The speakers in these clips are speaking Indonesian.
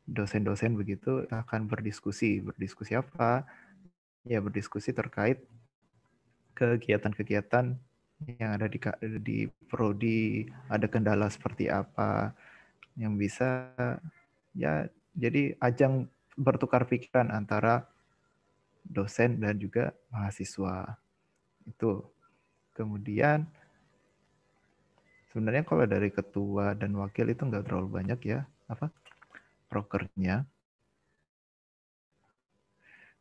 dosen-dosen begitu akan berdiskusi apa? Ya berdiskusi terkait kegiatan-kegiatan yang ada di prodi, ada kendala seperti apa yang bisa ya jadi ajang bertukar pikiran antara dosen dan juga mahasiswa. Itu. Kemudian sebenarnya kalau dari ketua dan wakil itu nggak terlalu banyak ya prokernya.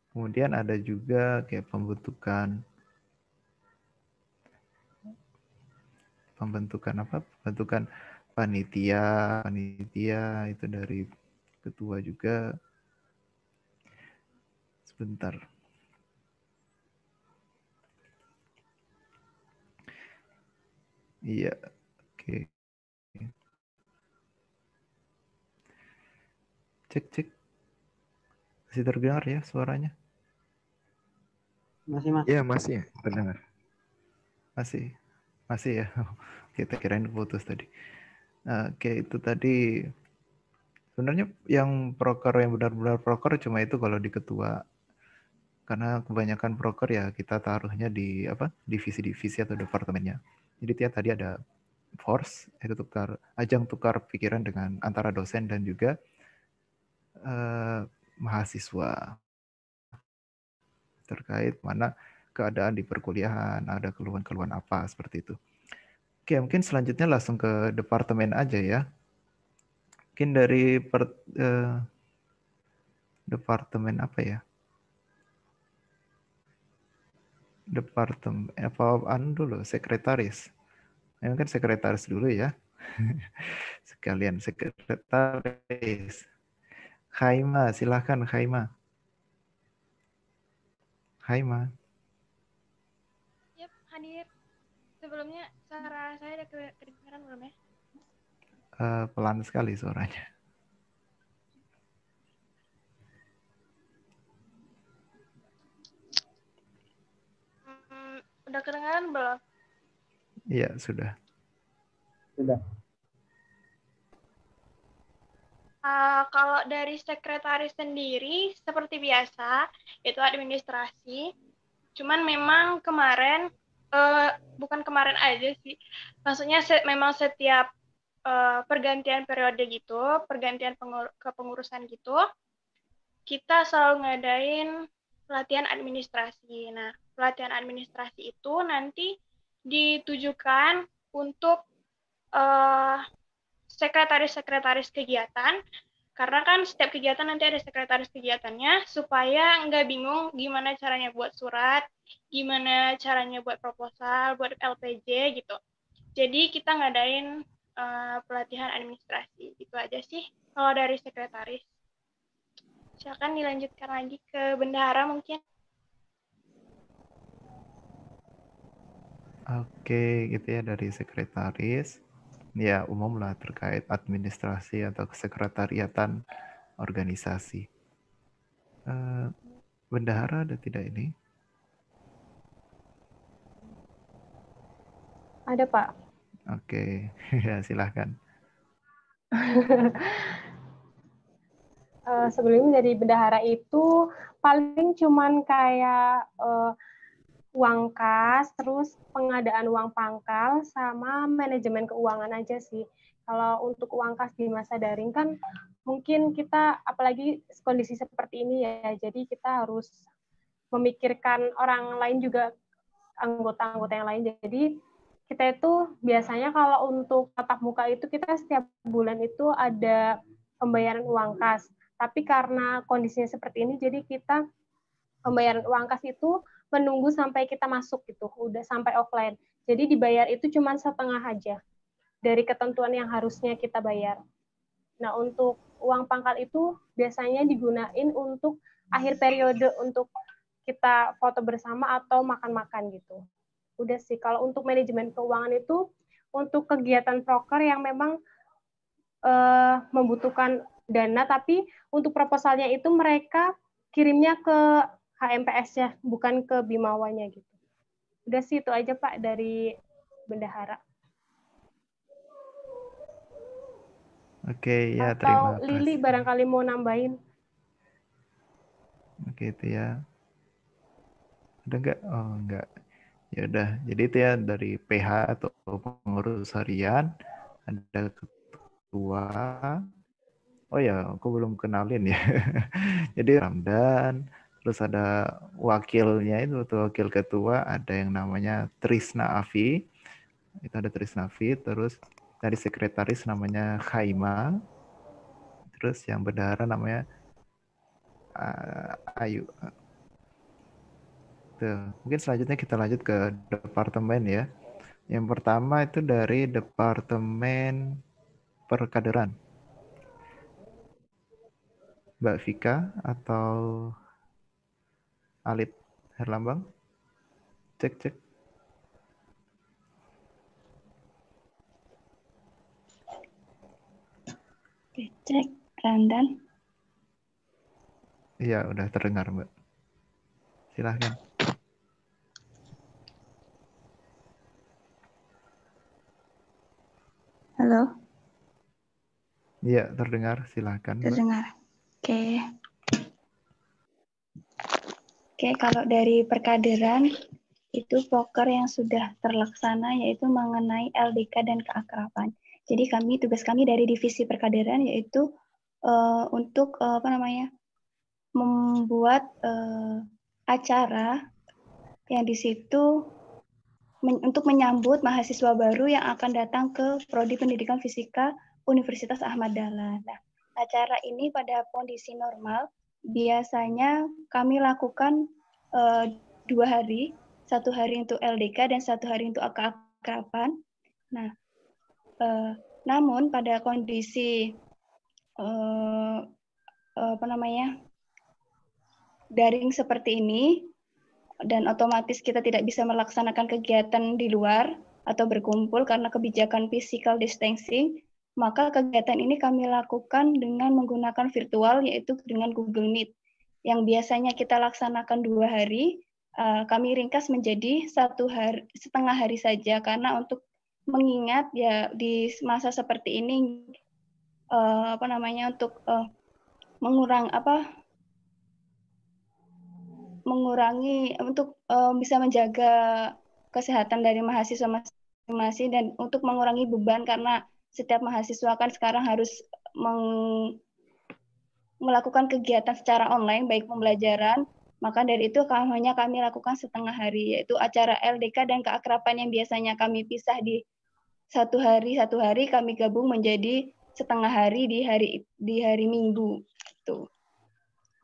Kemudian ada juga kayak pembentukan Pembentukan panitia itu dari ketua juga. Sebentar. Iya, oke. Cek. Masih terdengar ya suaranya? Masih, Mas. Iya, masih ya, terdengar. Masih ya. Kita kirain putus tadi. Oke, itu tadi sebenarnya yang proker yang benar-benar proker cuma itu kalau di ketua. Karena kebanyakan proker ya kita taruhnya di divisi-divisi atau departemennya. Jadi tiap tadi ada force itu ajang tukar pikiran dengan antara dosen dan juga mahasiswa terkait mana keadaan di perkuliahan, ada keluhan-keluhan apa seperti itu. Oke, mungkin selanjutnya langsung ke departemen aja ya. Mungkin dari departemen apa ya? Departemen apa dulu? Sekretaris. Mungkin sekretaris dulu ya. Sekalian sekretaris. Haima, silahkan Haima. Haima. Yap, hadir. Sebelumnya suara saya ada kedengaran belum ya? Pelan sekali suaranya. Udah kedengaran belum? Iya, sudah. Sudah. Kalau dari sekretaris sendiri, seperti biasa, itu administrasi. Cuman memang kemarin, bukan kemarin aja sih, maksudnya memang setiap pergantian periode gitu, pergantian kepengurusan gitu, kita selalu ngadain pelatihan administrasi. Nah, pelatihan administrasi itu nanti ditujukan untuk sekretaris-sekretaris kegiatan, karena kan setiap kegiatan nanti ada sekretaris kegiatannya, supaya nggak bingung gimana caranya buat surat, gimana caranya buat proposal, buat LPJ gitu. Jadi kita ngadain pelatihan administrasi, itu aja sih kalau dari sekretaris. Silakan dilanjutkan lagi ke bendahara mungkin. Oke, gitu ya dari sekretaris. Ya, umum lah terkait administrasi atau kesekretariatan organisasi. Bendahara ada tidak ini? Ada, Pak. Oke, ya silahkan. Sebelumnya dari bendahara itu paling cuman kayak uang kas, terus pengadaan uang pangkal, sama manajemen keuangan aja sih. Kalau untuk uang kas di masa daring kan mungkin kita, apalagi kondisi seperti ini ya, jadi kita harus memikirkan orang lain juga, anggota-anggota yang lain. Jadi kita itu biasanya kalau untuk tatap muka itu kita setiap bulan itu ada pembayaran uang kas. Tapi karena kondisinya seperti ini, jadi kita pembayaran uang kas itu menunggu sampai kita masuk gitu, udah sampai offline. Jadi dibayar itu cuma setengah aja dari ketentuan yang harusnya kita bayar. Nah, untuk uang pangkal itu biasanya digunain untuk akhir periode untuk kita foto bersama atau makan-makan gitu. Udah sih, kalau untuk manajemen keuangan itu untuk kegiatan proker yang memang membutuhkan dana, tapi untuk proposalnya itu mereka kirimnya ke HMPS-nya, bukan ke Bimawanya gitu. Udah sih itu aja Pak dari bendahara. Oke, ya Atau terima Lili kasih. barangkali mau nambahin? Oke, itu ya. Ada nggak? Oh, nggak. Ya udah. Jadi itu ya dari PH atau pengurus harian, ada ketua. Oh ya, aku belum kenalin ya. Jadi Ramdan, terus ada wakilnya itu, wakil ketua, ada yang namanya Trisna Afi. Itu ada Trisna Afi, terus dari sekretaris namanya Khaima, terus yang bendahara namanya Ayu. Tuh. Mungkin selanjutnya kita lanjut ke departemen ya. Yang pertama itu dari Departemen Perkaderan. Mbak Vika atau Alit Herlambang? Cek. Cek, Ramdan. Iya, udah terdengar, Mbak. Silahkan. Halo, Iya, terdengar. Silahkan, Mbak. terdengar. Oke. Oke, kalau dari perkaderan, itu poker yang sudah terlaksana yaitu mengenai LDK dan keakraban. Jadi tugas kami dari divisi perkaderan yaitu untuk membuat acara yang di situ untuk menyambut mahasiswa baru yang akan datang ke Prodi Pendidikan Fisika Universitas Ahmad Dahlan. Nah, acara ini pada kondisi normal biasanya kami lakukan 2 hari, 1 hari untuk LDK dan 1 hari untuk keakraban. Nah, namun pada kondisi daring seperti ini dan otomatis kita tidak bisa melaksanakan kegiatan di luar atau berkumpul karena kebijakan physical distancing, maka kegiatan ini kami lakukan dengan menggunakan virtual yaitu dengan Google Meet. Yang biasanya kita laksanakan 2 hari, kami ringkas menjadi 1 hari, setengah hari saja karena untuk mengingat ya di masa seperti ini untuk mengurangi untuk bisa menjaga kesehatan dari mahasiswa masing-masing dan untuk mengurangi beban karena setiap mahasiswa kan sekarang harus melakukan kegiatan secara online baik pembelajaran, maka dari itu hanya kami lakukan setengah hari yaitu acara LDK dan keakraban yang biasanya kami pisah di 1 hari kami gabung menjadi setengah hari di hari Minggu itu.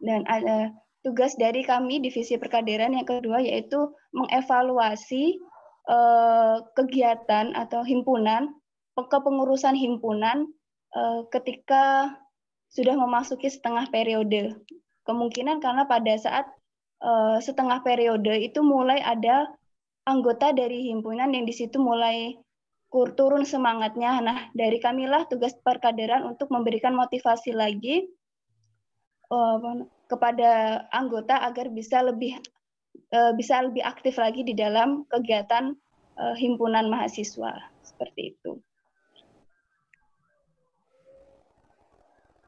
Dan tugas dari kami divisi perkaderan yang kedua yaitu mengevaluasi kegiatan atau himpunan, kepengurusan himpunan ketika sudah memasuki setengah periode. Kemungkinan karena pada saat setengah periode itu mulai ada anggota dari himpunan yang di situ mulai turun semangatnya. Nah, dari kamilah tugas perkaderan untuk memberikan motivasi lagi kepada anggota agar bisa lebih aktif lagi di dalam kegiatan himpunan mahasiswa seperti itu.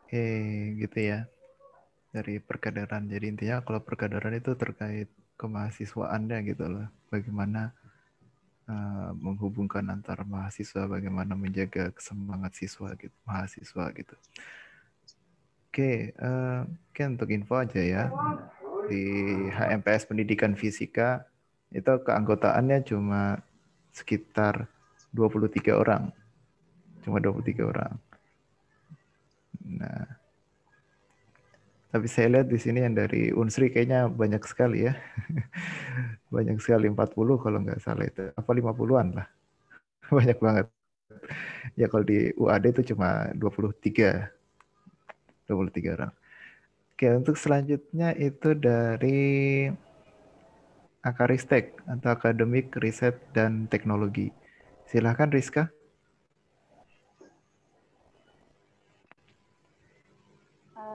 Oke, gitu ya. Dari perkaderan. Jadi intinya kalau perkaderan itu terkait kemahasiswaannya gitu loh. Bagaimana menghubungkan antar mahasiswa, bagaimana menjaga semangat mahasiswa gitu. Oke, mungkin untuk info aja ya. Di HMPS Pendidikan Fisika itu keanggotaannya cuma sekitar 23 orang. Cuma 23 orang. Nah, tapi saya lihat di sini yang dari Unsri kayaknya banyak sekali ya. Banyak sekali, 40 kalau nggak salah itu. Apa 50-an lah. Banyak banget. Ya kalau di UAD itu cuma 23 orang. Oke, untuk selanjutnya itu dari Akaristek atau Akademik Riset dan Teknologi. Silahkan Rizka.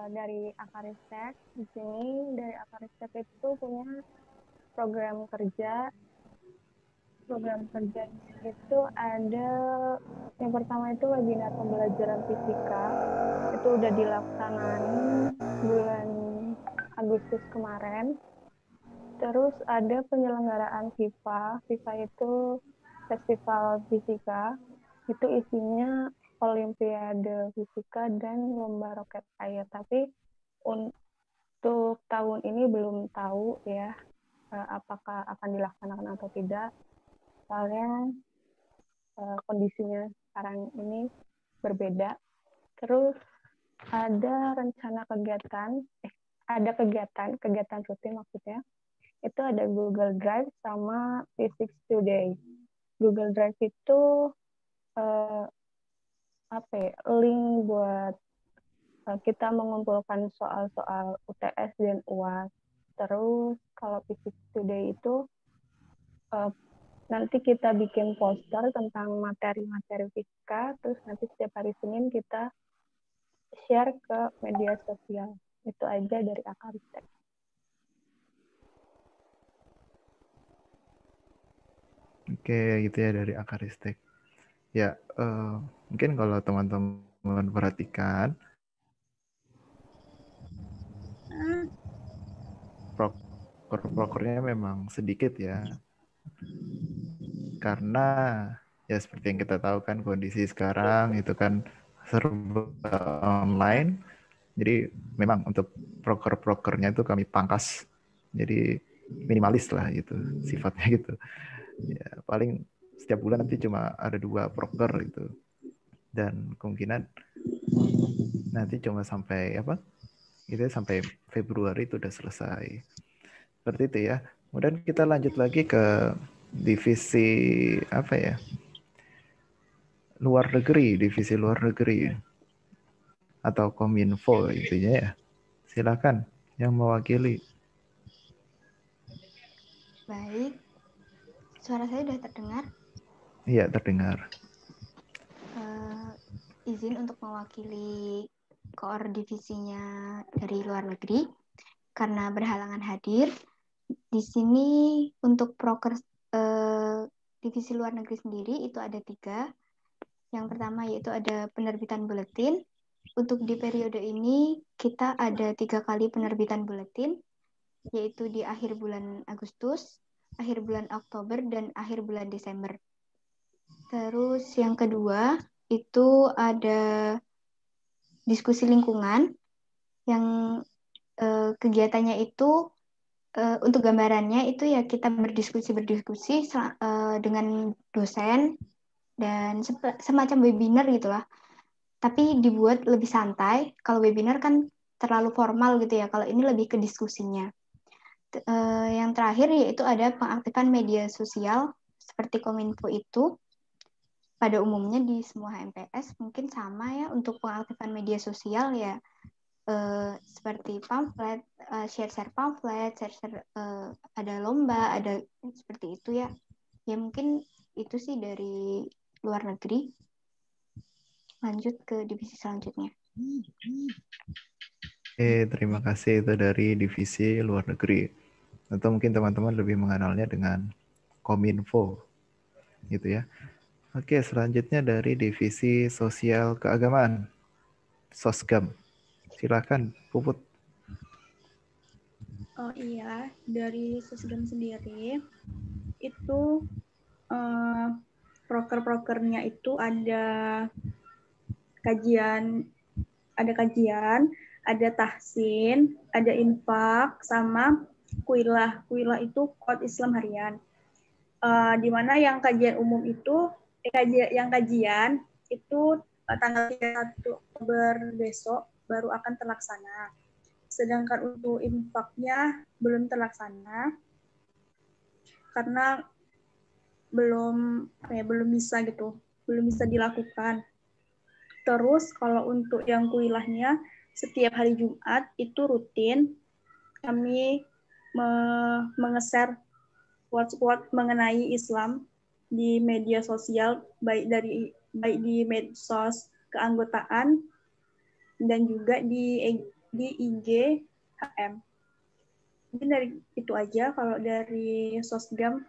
Dari Akaristek, di sini dari Akaristek itu punya program kerja Program kerjanya itu ada yang pertama itu webinar pembelajaran fisika, itu udah dilaksanain bulan Agustus kemarin. Terus ada penyelenggaraan FIFA. FIFA itu festival fisika, itu isinya olimpiade fisika dan lomba roket air. Tapi untuk tahun ini belum tahu ya apakah akan dilaksanakan atau tidak. Soalnya kondisinya sekarang ini berbeda. Terus ada rencana kegiatan, ada kegiatan rutin maksudnya. Itu ada Google Drive sama Physics Today. Google Drive itu link buat kita mengumpulkan soal-soal UTS dan UAS. Terus kalau Physics Today itu nanti kita bikin poster tentang materi-materi fisika, terus nanti setiap hari Senin kita share ke media sosial. Itu aja dari Akaristek. Oke, gitu ya dari Akaristek. Ya, mungkin kalau teman-teman perhatikan, proker-prokernya memang sedikit ya. Karena ya seperti yang kita tahu kan kondisi sekarang itu kan serba online. Jadi memang untuk proker-prokernya itu kami pangkas. Jadi minimalis lah gitu sifatnya gitu. Ya, paling setiap bulan nanti cuma ada 2 proker gitu. Dan kemungkinan nanti cuma sampai itu sampai Februari itu udah selesai. Seperti itu ya. Kemudian kita lanjut lagi ke divisi divisi luar negeri atau Kominfo intinya ya. Silakan yang mewakili. Baik, suara saya sudah terdengar? Iya, terdengar. Izin untuk mewakili koor divisinya dari luar negeri karena berhalangan hadir. Di sini untuk proker divisi luar negeri sendiri itu ada 3. Yang pertama yaitu ada penerbitan buletin. Untuk di periode ini kita ada 3 kali penerbitan buletin, yaitu di akhir bulan Agustus, akhir bulan Oktober, dan akhir bulan Desember. Terus yang kedua itu ada diskusi lingkungan yang kegiatannya itu untuk gambarannya itu ya kita berdiskusi dengan dosen dan semacam webinar gitulah. Tapi dibuat lebih santai. Kalau webinar kan terlalu formal gitu ya. Kalau ini lebih ke diskusinya. Yang terakhir yaitu ada pengaktifan media sosial seperti Kominfo itu. Pada umumnya di semua HMPS mungkin sama ya untuk pengaktifan media sosial ya. Seperti pamflet, share pamflet, ada lomba, ada seperti itu ya. Ya mungkin itu sih dari luar negeri. Lanjut ke divisi selanjutnya. Terima kasih itu dari divisi luar negeri. Atau mungkin teman-teman lebih mengenalnya dengan Kominfo, gitu ya. Oke, selanjutnya dari divisi sosial keagamaan, Sosgam. Silakan, Puput. Oh iya, dari Sosgam sendiri itu proker-prokernya itu ada kajian, ada tahsin, ada infak, sama kuilah. Kuilah itu Quote Islam harian. Di mana yang kajian umum itu, kajian itu tanggal 1 Oktober besok baru akan terlaksana. Sedangkan untuk infaknya belum terlaksana karena belum bisa gitu, belum bisa dilakukan. Terus kalau untuk yang kuilahnya setiap hari Jumat itu rutin kami menge-share quote-quote mengenai Islam di media sosial baik di medsos keanggotaan dan juga di IG HM. Mungkin dari itu aja kalau dari Sosgam.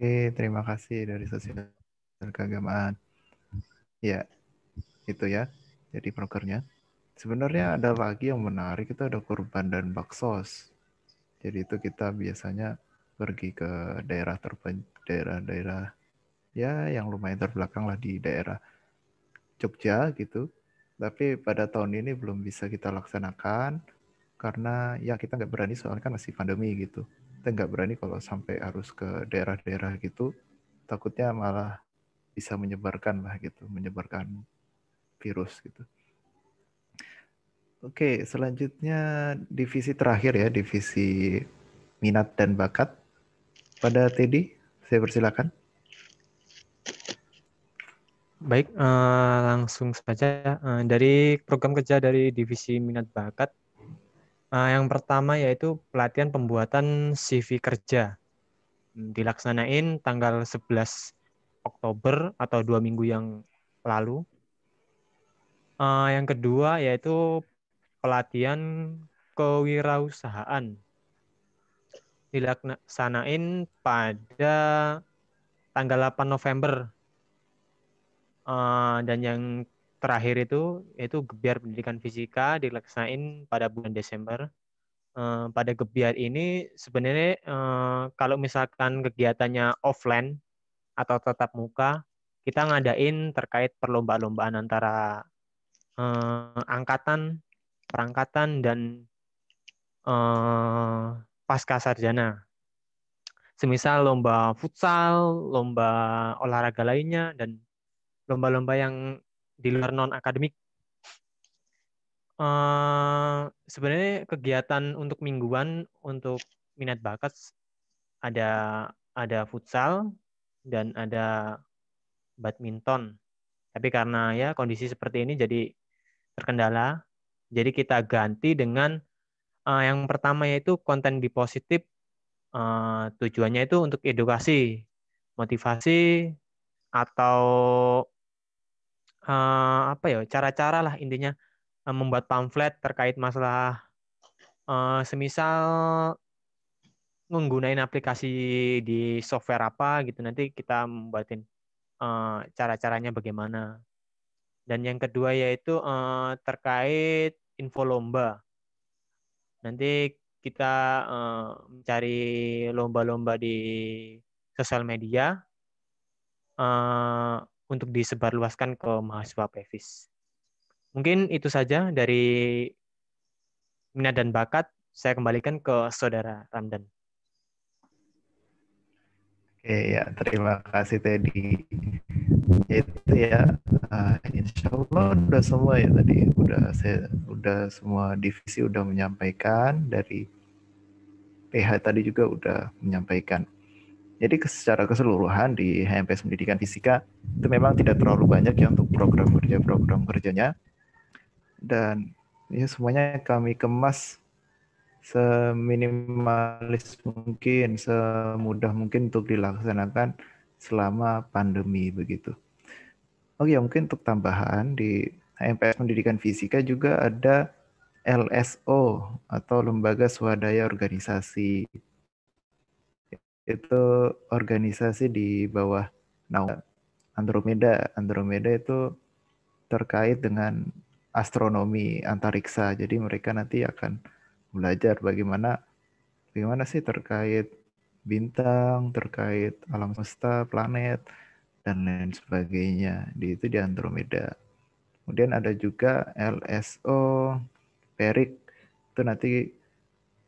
Oke, terima kasih dari sosial keagamaan. Ya, itu ya. Jadi prokernya. Sebenarnya ada lagi yang menarik, itu ada kurban dan baksos. Jadi itu kita biasanya pergi ke daerah-daerah ya yang lumayan terbelakang lah di daerah Jogja gitu. Tapi pada tahun ini belum bisa kita laksanakan karena ya kita nggak berani soalnya kan masih pandemi gitu. Kita nggak berani kalau sampai harus ke daerah-daerah gitu, takutnya malah bisa menyebarkan lah gitu, menyebarkan virus gitu. Oke, selanjutnya divisi terakhir ya, divisi minat dan bakat. Pada Teddy, saya persilakan. Baik, langsung saja dari program kerja dari divisi minat bakat. Yang pertama yaitu pelatihan pembuatan CV kerja. Dilaksanain tanggal 11 Oktober atau 2 minggu yang lalu. Yang kedua yaitu pelatihan kewirausahaan. Dilaksanain pada tanggal 8 November. Dan yang terakhir itu yaitu Gebiar Pendidikan Fisika dilaksanain pada bulan Desember. Pada Gebiar ini sebenarnya kalau misalkan kegiatannya offline atau tatap muka, kita ngadain terkait perlombaan-lombaan antara angkatan, perangkatan, dan pasca sarjana. Semisal lomba futsal, lomba olahraga lainnya, dan lomba-lomba yang di luar non-akademik. Sebenarnya kegiatan untuk mingguan untuk minat bakat ada futsal dan ada badminton. Tapi karena ya kondisi seperti ini jadi terkendala, jadi kita ganti dengan yang pertama yaitu konten di positif. Tujuannya itu untuk edukasi, motivasi, atau apa ya, cara-cara lah intinya membuat pamflet terkait masalah semisal menggunakan aplikasi di software apa gitu, nanti kita membuatin cara-caranya bagaimana. Dan yang kedua yaitu terkait info lomba. Nanti kita mencari lomba-lomba di sosial media untuk disebarluaskan ke mahasiswa PEVIS. Mungkin itu saja dari minat dan bakat. Saya kembalikan ke Saudara Ramdan. Oke ya, terima kasih Teddy. Itu ya, insya Allah udah semua ya tadi. Udah semua divisi udah menyampaikan, dari PH tadi juga udah menyampaikan. Jadi secara keseluruhan di HMPS Pendidikan Fisika itu memang tidak terlalu banyak ya untuk program kerjanya. Dan ya semuanya kami kemas seminimalis mungkin, semudah mungkin untuk dilaksanakan selama pandemi begitu. Oh ya, mungkin untuk tambahan di HMPS Pendidikan Fisika juga ada LSO atau Lembaga Swadaya Organisasi. Itu organisasi di bawah naungan Andromeda. Andromeda itu terkait dengan astronomi antariksa. Jadi mereka nanti akan belajar bagaimana sih terkait bintang, terkait alam semesta, planet, dan lain sebagainya. Itu di Andromeda. Kemudian ada juga LSO Perik. Itu nanti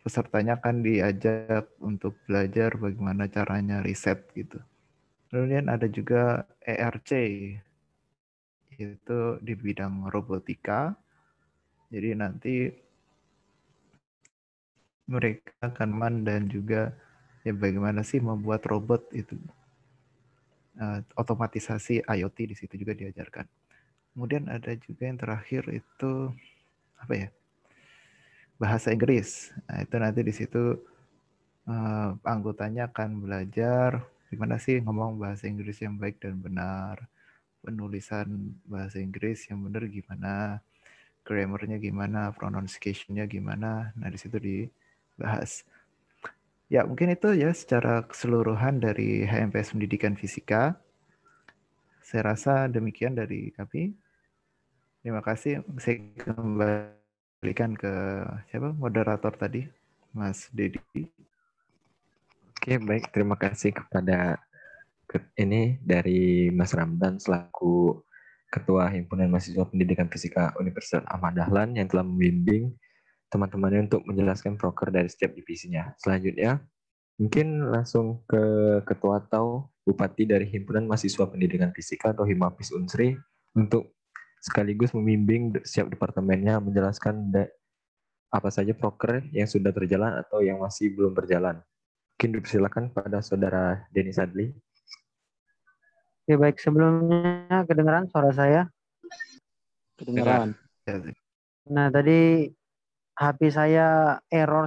pesertanya akan diajak untuk belajar bagaimana caranya riset gitu. Kemudian ada juga ERC, itu di bidang robotika. Jadi nanti mereka akan dan juga ya bagaimana sih membuat robot itu. Otomatisasi IoT di situ juga diajarkan. Kemudian ada juga yang terakhir itu apa ya? Bahasa Inggris. Nah, itu nanti di situ anggotanya akan belajar gimana sih ngomong bahasa Inggris yang baik dan benar, penulisan bahasa Inggris yang benar gimana, grammarnya gimana, pronunciation-nya gimana. Nah, di situ dibahas. Ya, mungkin itu ya secara keseluruhan dari HMPS Pendidikan Fisika. Saya rasa demikian dari kami. Terima kasih. Saya kembalikan ke siapa moderator tadi, Mas Dedi. Oke, baik. Terima kasih kepada ini dari Mas Ramdan selaku Ketua Himpunan Mahasiswa Pendidikan Fisika Universitas Ahmad Dahlan yang telah membimbing teman-temannya untuk menjelaskan proker dari setiap divisinya. Selanjutnya, mungkin langsung ke Ketua atau Bupati dari Himpunan Mahasiswa Pendidikan Fisika atau Himapis Unsri untuk sekaligus membimbing setiap departemennya menjelaskan apa saja proker yang sudah terjalan atau yang masih belum berjalan. Mungkin dipersilakan pada Saudara Denny Sadli. Oke, baik. Sebelumnya kedengaran suara saya? Kedengaran. Nah, tadi HP saya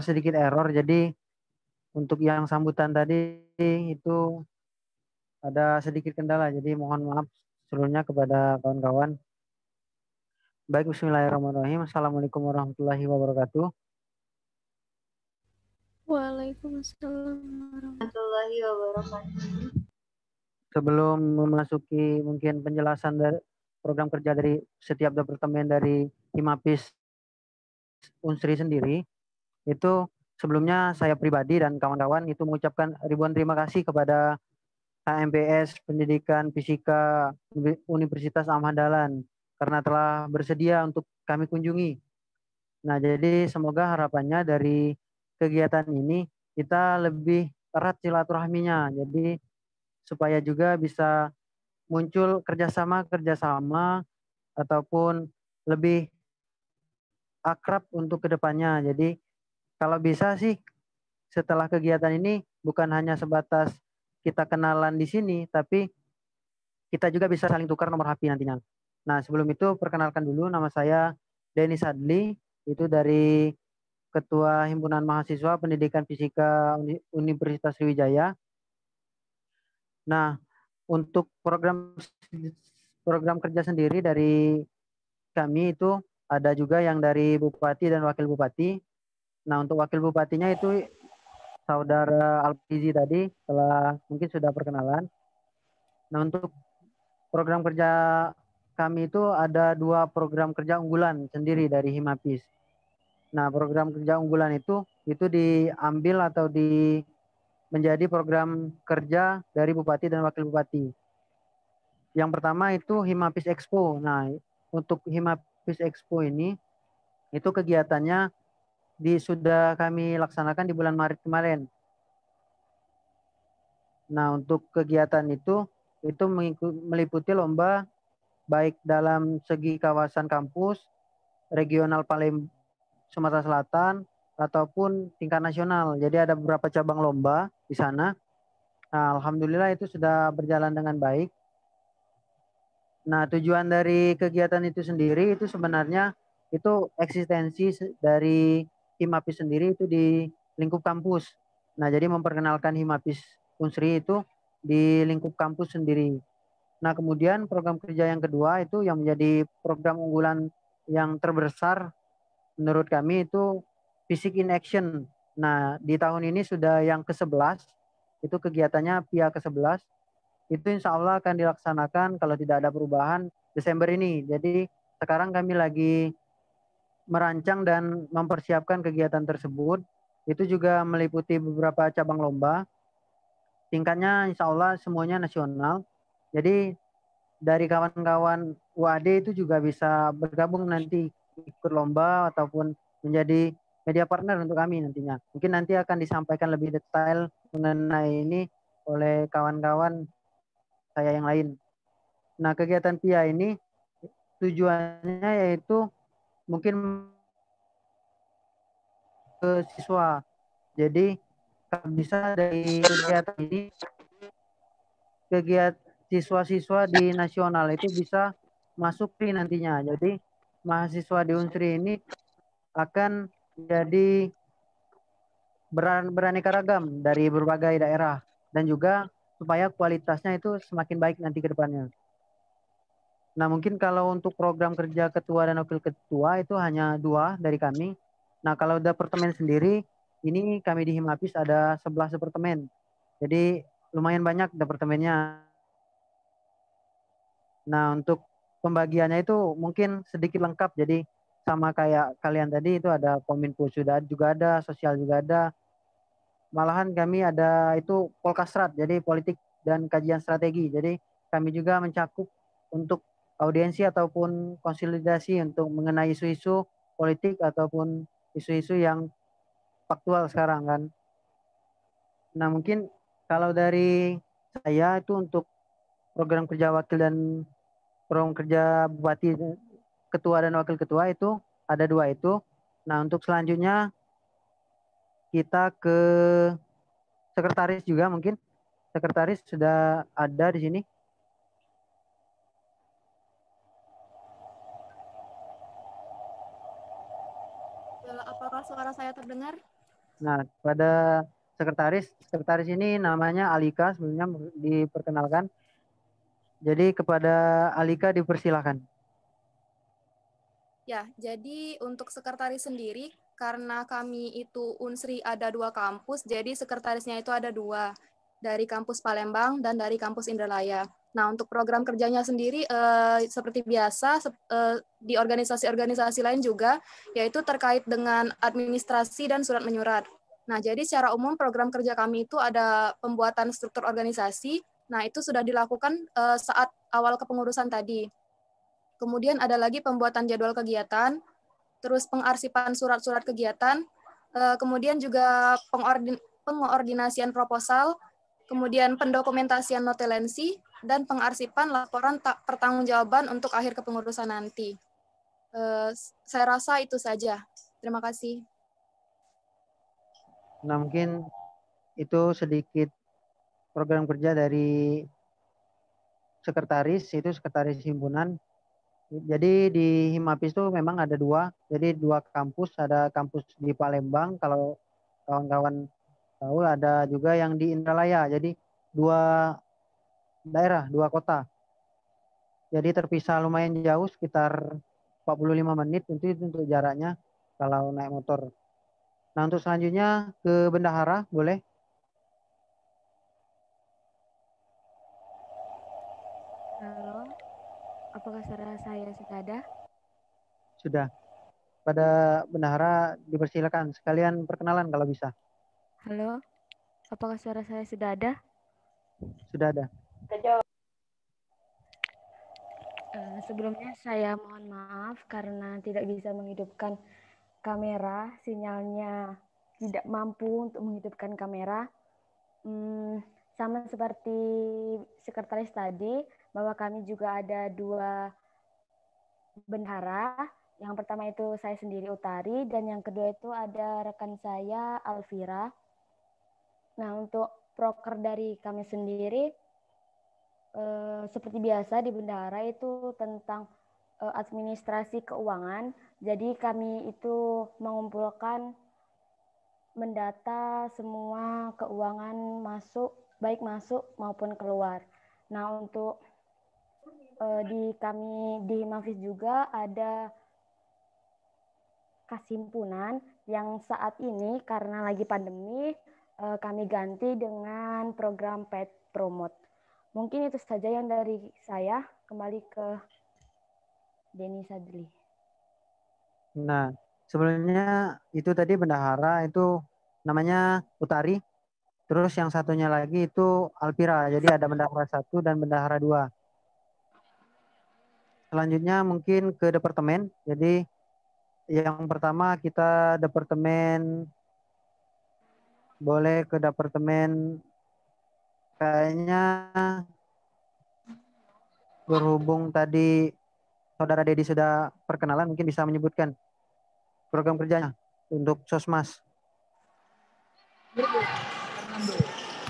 sedikit error. Jadi untuk yang sambutan tadi itu ada sedikit kendala. Jadi mohon maaf sebelumnya kepada kawan-kawan. Baik, bismillahirrahmanirrahim. Assalamualaikum warahmatullahi wabarakatuh. Waalaikumsalam warahmatullahi wabarakatuh. Sebelum memasuki mungkin penjelasan dari program kerja dari setiap departemen dari Himapis Unsri sendiri, itu sebelumnya saya pribadi dan kawan-kawan itu mengucapkan ribuan terima kasih kepada HMPS Pendidikan Fisika Universitas Ahmad Dahlan karena telah bersedia untuk kami kunjungi. Nah, jadi semoga harapannya dari kegiatan ini kita lebih erat silaturahminya. Jadi supaya juga bisa muncul kerjasama ataupun lebih akrab untuk kedepannya. Jadi kalau bisa sih setelah kegiatan ini bukan hanya sebatas kita kenalan di sini, tapi kita juga bisa saling tukar nomor HP nantinya. Nah, sebelum itu perkenalkan dulu, nama saya Denny Sadli, itu dari Ketua Himpunan Mahasiswa Pendidikan Fisika Universitas Sriwijaya. Nah, untuk program kerja sendiri dari kami itu ada juga yang dari Bupati dan Wakil Bupati. Nah, untuk Wakil Bupatinya itu Saudara Alfizi tadi mungkin sudah perkenalan. Nah, untuk program kerja kami itu ada 2 program kerja unggulan sendiri dari Himapis. Nah, program kerja unggulan itu diambil atau menjadi program kerja dari Bupati dan Wakil Bupati. Yang pertama itu Himapis Expo. Nah, untuk Himapis Expo ini, itu kegiatannya sudah kami laksanakan di bulan Maret kemarin. Nah, untuk kegiatan itu meliputi lomba baik dalam segi kawasan kampus, regional Palembang, Sumatera Selatan, ataupun tingkat nasional. Jadi ada beberapa cabang lomba di sana. Nah, alhamdulillah itu sudah berjalan dengan baik. Nah, tujuan dari kegiatan itu sendiri itu sebenarnya itu eksistensi dari Himapis sendiri itu di lingkup kampus. Nah, jadi memperkenalkan Himapis Unsri itu di lingkup kampus sendiri. Nah, kemudian program kerja yang kedua itu yang menjadi program unggulan yang terbesar menurut kami itu Fisik in Action. Nah, di tahun ini sudah yang ke-11, itu kegiatannya PIA ke-11. Itu insya Allah akan dilaksanakan kalau tidak ada perubahan Desember ini. Jadi sekarang kami lagi merancang dan mempersiapkan kegiatan tersebut. Itu juga meliputi beberapa cabang lomba. Tingkatnya insya Allah semuanya nasional. Jadi dari kawan-kawan UAD itu juga bisa bergabung nanti ikut lomba ataupun menjadi media partner untuk kami nantinya. Mungkin nanti akan disampaikan lebih detail mengenai ini oleh kawan-kawan saya yang lain. Nah, kegiatan PIA ini tujuannya yaitu mungkin ke siswa. Jadi bisa dari kegiatan ini siswa-siswa di nasional itu bisa masuk nantinya. Jadi mahasiswa di Unsri ini akan jadi beraneka ragam dari berbagai daerah dan juga supaya kualitasnya itu semakin baik nanti ke depannya. Nah, mungkin kalau untuk program kerja ketua dan wakil ketua itu hanya 2 dari kami. Nah, kalau departemen sendiri ini kami di Himapis ada 11 departemen. Jadi lumayan banyak departemennya. Nah, untuk pembagiannya itu mungkin sedikit lengkap. Jadi sama kayak kalian tadi itu ada Kominfo juga ada, sosial juga ada. Malahan kami ada itu Polkasrat, jadi politik dan kajian strategi. Jadi kami juga mencakup untuk audiensi ataupun konsolidasi untuk mengenai isu-isu politik ataupun isu-isu yang faktual sekarang kan. Nah, mungkin kalau dari saya itu untuk program kerja wakil dan program kerja bupati, ketua dan wakil ketua itu ada 2 itu. Nah, untuk selanjutnya kita ke sekretaris juga mungkin. Sekretaris sudah ada di sini. Apakah suara saya terdengar? Nah, pada sekretaris ini namanya Alika, sebelumnya diperkenalkan. Jadi kepada Alika dipersilakan. Ya, jadi untuk sekretaris sendiri, karena kami itu Unsri ada 2 kampus, jadi sekretarisnya itu ada 2, dari kampus Palembang dan dari kampus Indralaya. Nah, untuk program kerjanya sendiri, seperti biasa, di organisasi-organisasi lain juga, yaitu terkait dengan administrasi dan surat menyurat. Nah, jadi secara umum program kerja kami itu ada pembuatan struktur organisasi, nah itu sudah dilakukan saat awal kepengurusan tadi. Kemudian ada lagi pembuatan jadwal kegiatan, terus pengarsipan surat-surat kegiatan, kemudian juga pengordinasian proposal, kemudian pendokumentasian notulensi, dan pengarsipan laporan pertanggungjawaban untuk akhir kepengurusan nanti. Saya rasa itu saja. Terima kasih. Nah, mungkin itu sedikit program kerja dari sekretaris, itu sekretaris himpunan. Jadi di Himapis itu memang ada 2, jadi 2 kampus, ada kampus di Palembang, kalau kawan-kawan tahu, ada juga yang di Indralaya, jadi 2 daerah, 2 kota. Jadi terpisah lumayan jauh, sekitar 45 menit untuk jaraknya kalau naik motor. Nah, untuk selanjutnya ke bendahara, boleh? Halo, apakah suara saya sudah ada? Sudah. Pada bendahara dipersilakan, sekalian perkenalan kalau bisa. Halo, apakah suara saya sudah ada? Sudah ada. Sebelumnya saya mohon maaf karena tidak bisa menghidupkan kamera, sinyalnya tidak mampu untuk menghidupkan kamera. Sama seperti sekretaris tadi, bahwa kami juga ada 2 bendahara. Yang pertama itu saya sendiri Utari, dan yang kedua itu ada rekan saya Alvira. Nah, untuk proker dari kami sendiri, seperti biasa di bendahara itu tentang administrasi keuangan. Jadi kami itu mengumpulkan, mendata semua keuangan baik masuk maupun keluar. Nah, untuk kami di Himapis juga ada Kasimpunan yang saat ini karena lagi pandemi kami ganti dengan program Pet Promote. Mungkin itu saja yang dari saya. Kembali ke Denny Sadli. Nah, sebelumnya itu tadi bendahara itu namanya Utari. Terus yang satunya lagi itu Alpira. Jadi ada bendahara 1 dan bendahara 2. Selanjutnya mungkin ke departemen. Jadi yang pertama kita departemen, boleh ke departemen, kayaknya berhubung tadi Saudara Dedi sudah perkenalan, mungkin bisa menyebutkan program kerjanya untuk Sosmas.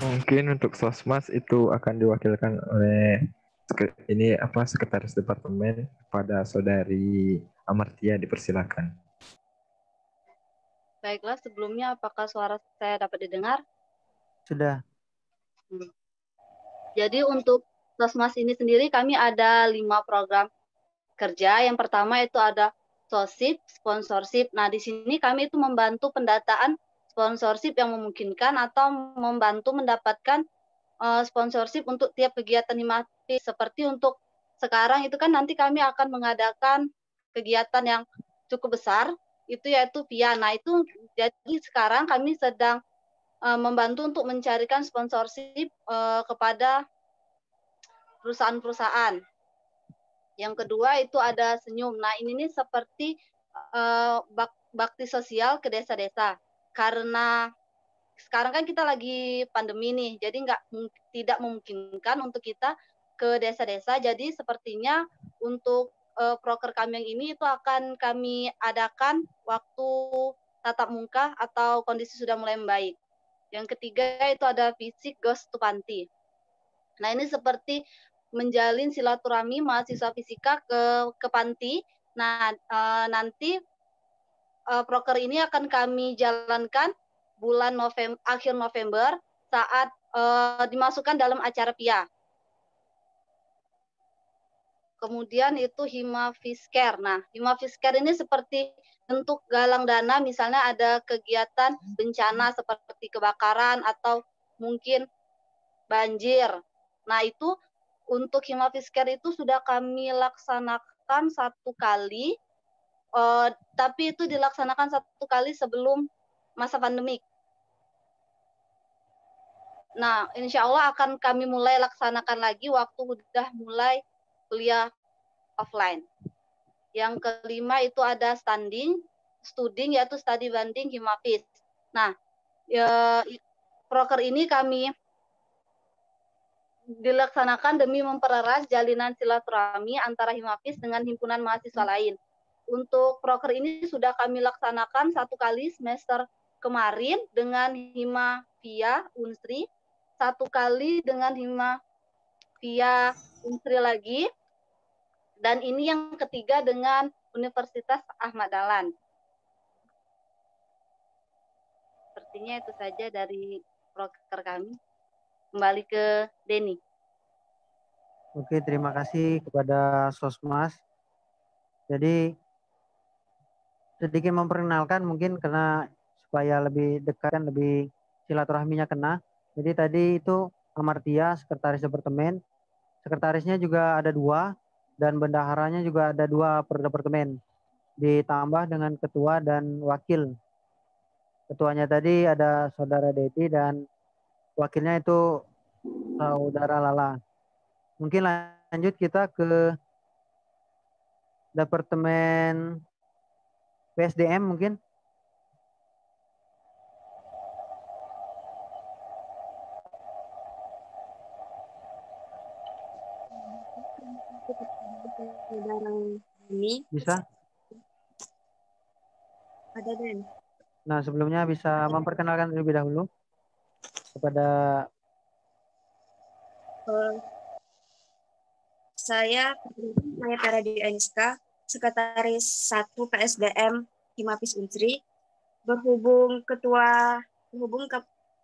Mungkin untuk Sosmas itu akan diwakilkan oleh sekretaris departemen pada Saudari Amartia, dipersilakan. Baiklah, sebelumnya apakah suara saya dapat didengar? Sudah. Jadi untuk Sosmas ini sendiri kami ada 5 program kerja. Yang pertama itu ada sosip, sponsorship. Nah, di sini kami itu membantu pendataan sponsorship yang memungkinkan atau membantu mendapatkan sponsorship untuk tiap kegiatan Himapis. Seperti untuk sekarang itu kan nanti kami akan mengadakan kegiatan yang cukup besar, itu yaitu VIA. Nah itu jadi sekarang kami sedang membantu untuk mencarikan sponsorship kepada perusahaan-perusahaan. Yang kedua itu ada Senyum. Nah ini nih seperti bakti sosial ke desa-desa. Karena sekarang kan kita lagi pandemi nih, jadi tidak memungkinkan untuk kita ke desa-desa. Jadi sepertinya untuk proker kami yang ini itu akan kami adakan waktu tatap muka atau kondisi sudah mulai membaik. Yang ketiga itu ada Fisik Goes to Panti. Nah ini seperti menjalin silaturahmi mahasiswa fisika ke panti. Nah nanti proker ini akan kami jalankan bulan akhir November saat dimasukkan dalam acara PIA. Kemudian itu Himafiskare. Nah, Himafiskare ini seperti bentuk galang dana, misalnya ada kegiatan bencana seperti kebakaran atau mungkin banjir. Nah, itu untuk Himafiskare itu sudah kami laksanakan 1 kali, tapi itu dilaksanakan 1 kali sebelum masa pandemik. Nah, insya Allah akan kami mulai laksanakan lagi waktu sudah mulai kuliah offline. Yang kelima itu ada studing, yaitu studi banding Himapis. Nah, proker ini kami dilaksanakan demi mempererat jalinan silaturahmi antara Himapis dengan himpunan mahasiswa lain. Untuk proker ini sudah kami laksanakan 1 kali semester kemarin dengan Himavia Unsri, 1 kali dengan Himavia Unsri lagi, dan ini yang ketiga dengan Universitas Ahmad Dahlan. Sepertinya itu saja dari proker kami. Kembali ke Denny. Oke, terima kasih kepada Sosmas. Jadi sedikit memperkenalkan mungkin karena supaya lebih dekat dan lebih silaturahminya kena. Jadi tadi itu Amartia, sekretaris departemen. Sekretarisnya juga ada 2 dan bendaharanya juga ada 2 per departemen. Ditambah dengan ketua dan wakil. Ketuanya tadi ada Saudara Deti dan wakilnya itu Saudara Lala. Mungkin lanjut kita ke Departemen PSDM mungkin. Ini Bisa? ada Den. Nah, sebelumnya bisa memperkenalkan terlebih dahulu kepada Saya Teradi Aniska, Sekretaris 1 PSDM Himapis Unsri. Berhubung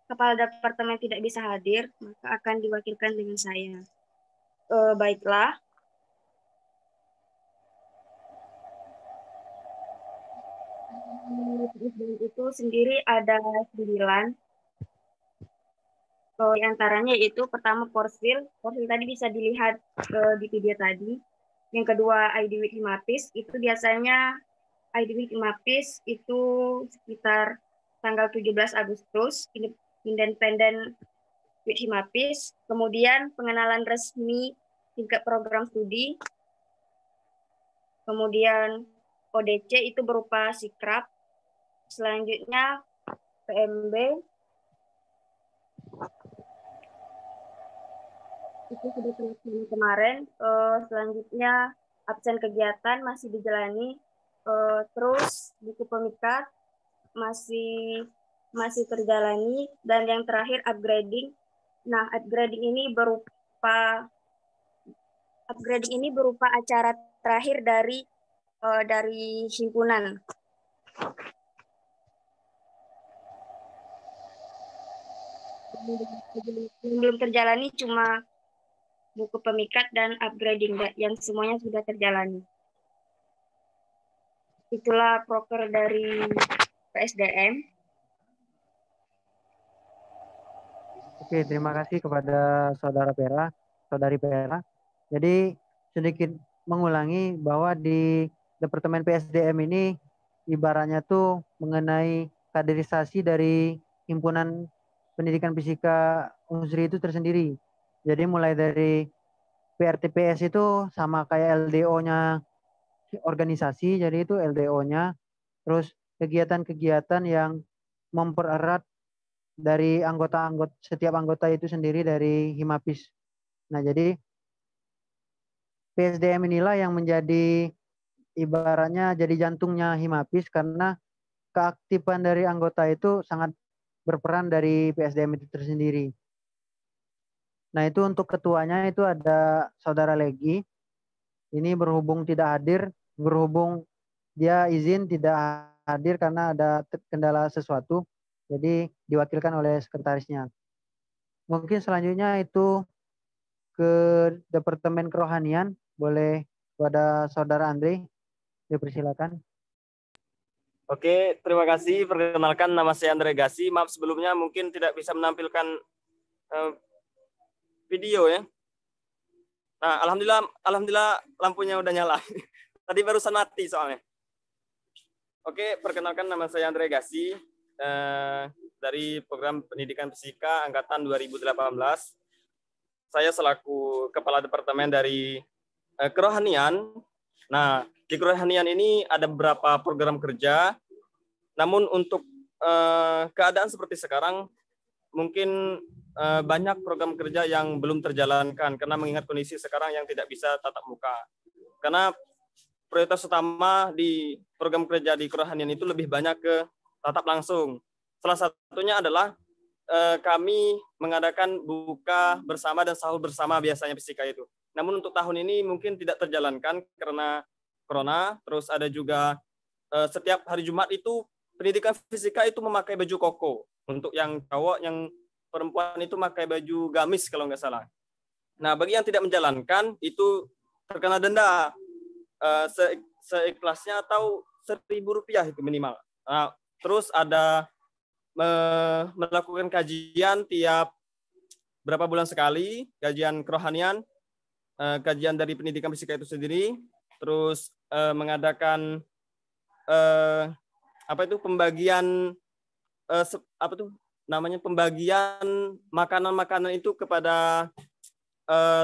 Kepala Departemen tidak bisa hadir, maka akan diwakilkan dengan saya. Baiklah. Itu sendiri ada 9. Di antaranya itu pertama Porsil tadi bisa dilihat di video tadi. Yang kedua ID Week Himapis, itu biasanya ID Week Himapis itu sekitar tanggal 17 Agustus, Independent Week Himapis. Kemudian pengenalan resmi tingkat program studi. Kemudian ODC itu berupa sikrap. Selanjutnya PMB itu sudah terlaksana kemarin. Selanjutnya absen kegiatan masih dijalani. Terus buku pemikat masih terjalani, dan yang terakhir upgrading. Nah, upgrading ini berupa acara terakhir dari himpunan. Belum terjalani cuma buku pemikat dan upgrading, yang semuanya sudah terjalani. Itulah proker dari PSDM. Oke, terima kasih kepada Saudari Pera. Jadi sedikit mengulangi bahwa di Departemen PSDM ini ibaratnya tuh mengenai kaderisasi dari Himpunan Pendidikan Fisika Unsri itu tersendiri. Jadi mulai dari PRTPS itu sama kayak LDO-nya organisasi, jadi itu LDO-nya. Terus kegiatan-kegiatan yang mempererat dari setiap anggota itu sendiri dari Himapis. Nah, jadi PSDM inilah yang menjadi ibaratnya jadi jantungnya Himapis karena keaktifan dari anggota itu sangat berperan dari PSDM itu tersendiri. Nah, itu untuk ketuanya itu ada Saudara Legi. Ini berhubung tidak hadir, berhubung dia izin tidak hadir karena ada kendala sesuatu, jadi diwakilkan oleh sekretarisnya. Mungkin selanjutnya itu ke Departemen Kerohanian, boleh kepada Saudara Andre, dipersilakan. Oke, terima kasih. Perkenalkan, nama saya Andre Gasi. Maaf sebelumnya mungkin tidak bisa menampilkan video ya. Nah, alhamdulillah lampunya udah nyala. Tadi barusan mati soalnya. Oke, perkenalkan, nama saya Andre Gasi dari Program Pendidikan Fisika Angkatan 2018. Saya selaku Kepala Departemen dari Kerohanian. Nah, di Kerohanian ini ada beberapa program kerja. Namun untuk keadaan seperti sekarang, mungkin banyak program kerja yang belum terjalankan karena mengingat kondisi sekarang yang tidak bisa tatap muka. Karena prioritas utama di program kerja di Kerohanian itu lebih banyak ke tatap langsung. Salah satunya adalah kami mengadakan buka bersama dan sahur bersama biasanya fisika itu. Namun untuk tahun ini mungkin tidak terjalankan karena corona. Terus ada juga setiap hari Jumat itu pendidikan fisika itu memakai baju koko. Untuk yang cowok, yang perempuan itu memakai baju gamis kalau nggak salah. Nah, bagi yang tidak menjalankan itu terkena denda seikhlasnya atau Rp1.000 itu minimal. Nah, terus ada melakukan kajian tiap berapa bulan sekali, kajian kerohanian, kajian dari pendidikan fisika itu sendiri, terus mengadakan pembagian pembagian makanan-makanan itu kepada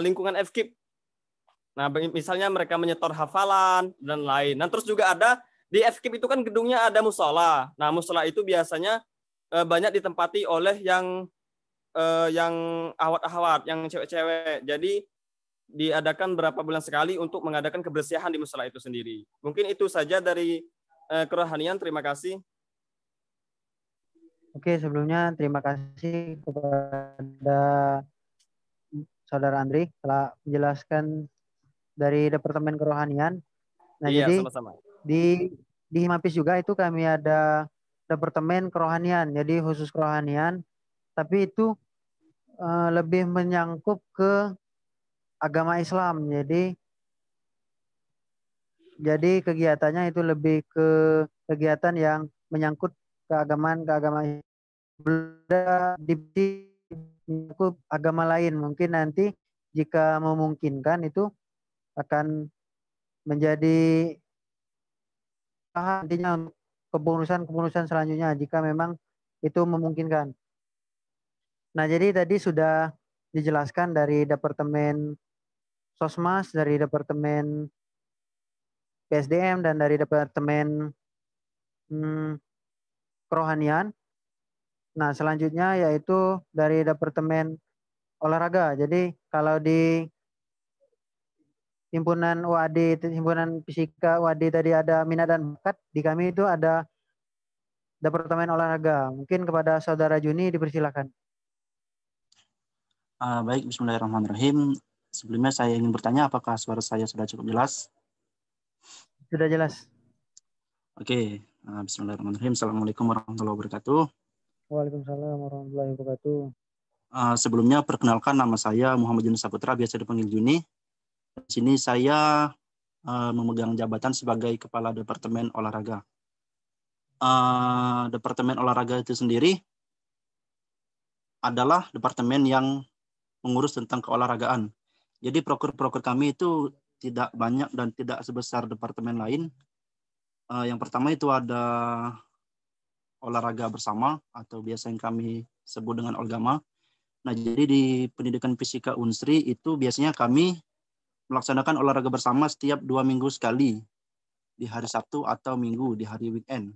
lingkungan FKIP. Nah, misalnya mereka menyetor hafalan dan lain. Nah, terus juga ada di FKIP itu kan gedungnya ada musola. Nah, musola itu biasanya banyak ditempati oleh yang ahwat-ahwat, yang cewek-cewek. Jadi diadakan berapa bulan sekali untuk mengadakan kebersihan di musola itu sendiri. Mungkin itu saja dari kerohanian. Terima kasih. Oke, sebelumnya terima kasih kepada Saudara Andri telah menjelaskan dari Departemen Kerohanian. Nah, iya, jadi sama-sama. Di Himapis juga itu kami ada Departemen Kerohanian, jadi khusus kerohanian, tapi itu lebih menyangkut ke agama Islam. Jadi kegiatannya itu lebih ke kegiatan yang menyangkut keagamaan di agama lain. Mungkin nanti jika memungkinkan itu akan menjadi nantinya untuk kepengurusan selanjutnya jika memang itu memungkinkan. Nah, jadi tadi sudah dijelaskan dari Departemen Sosmas, dari Departemen PSDM, dan dari Departemen Kerohanian. Nah, selanjutnya yaitu dari Departemen Olahraga. Jadi kalau di Himpunan UAD, Himpunan Fisika UAD tadi ada minat dan bakat, di kami itu ada Departemen Olahraga. Mungkin kepada Saudara Juni dipersilakan. Baik, bismillahirrahmanirrahim. Sebelumnya saya ingin bertanya apakah suara saya sudah cukup jelas? Sudah jelas. Oke, bismillahirrahmanirrahim. Assalamualaikum warahmatullahi wabarakatuh. Waalaikumsalam warahmatullahi wabarakatuh. Sebelumnya perkenalkan, nama saya Muhammad Juni Saputra, biasa dipanggil Juni. Di sini saya memegang jabatan sebagai Kepala Departemen Olahraga. Departemen Olahraga itu sendiri adalah departemen yang mengurus tentang keolahragaan. Jadi proker-proker kami itu tidak banyak dan tidak sebesar departemen lain. Yang pertama itu ada olahraga bersama atau biasa yang kami sebut dengan Olgama. Nah, jadi di pendidikan fisika Unsri itu biasanya kami melaksanakan olahraga bersama setiap 2 minggu sekali di hari Sabtu atau Minggu di hari weekend.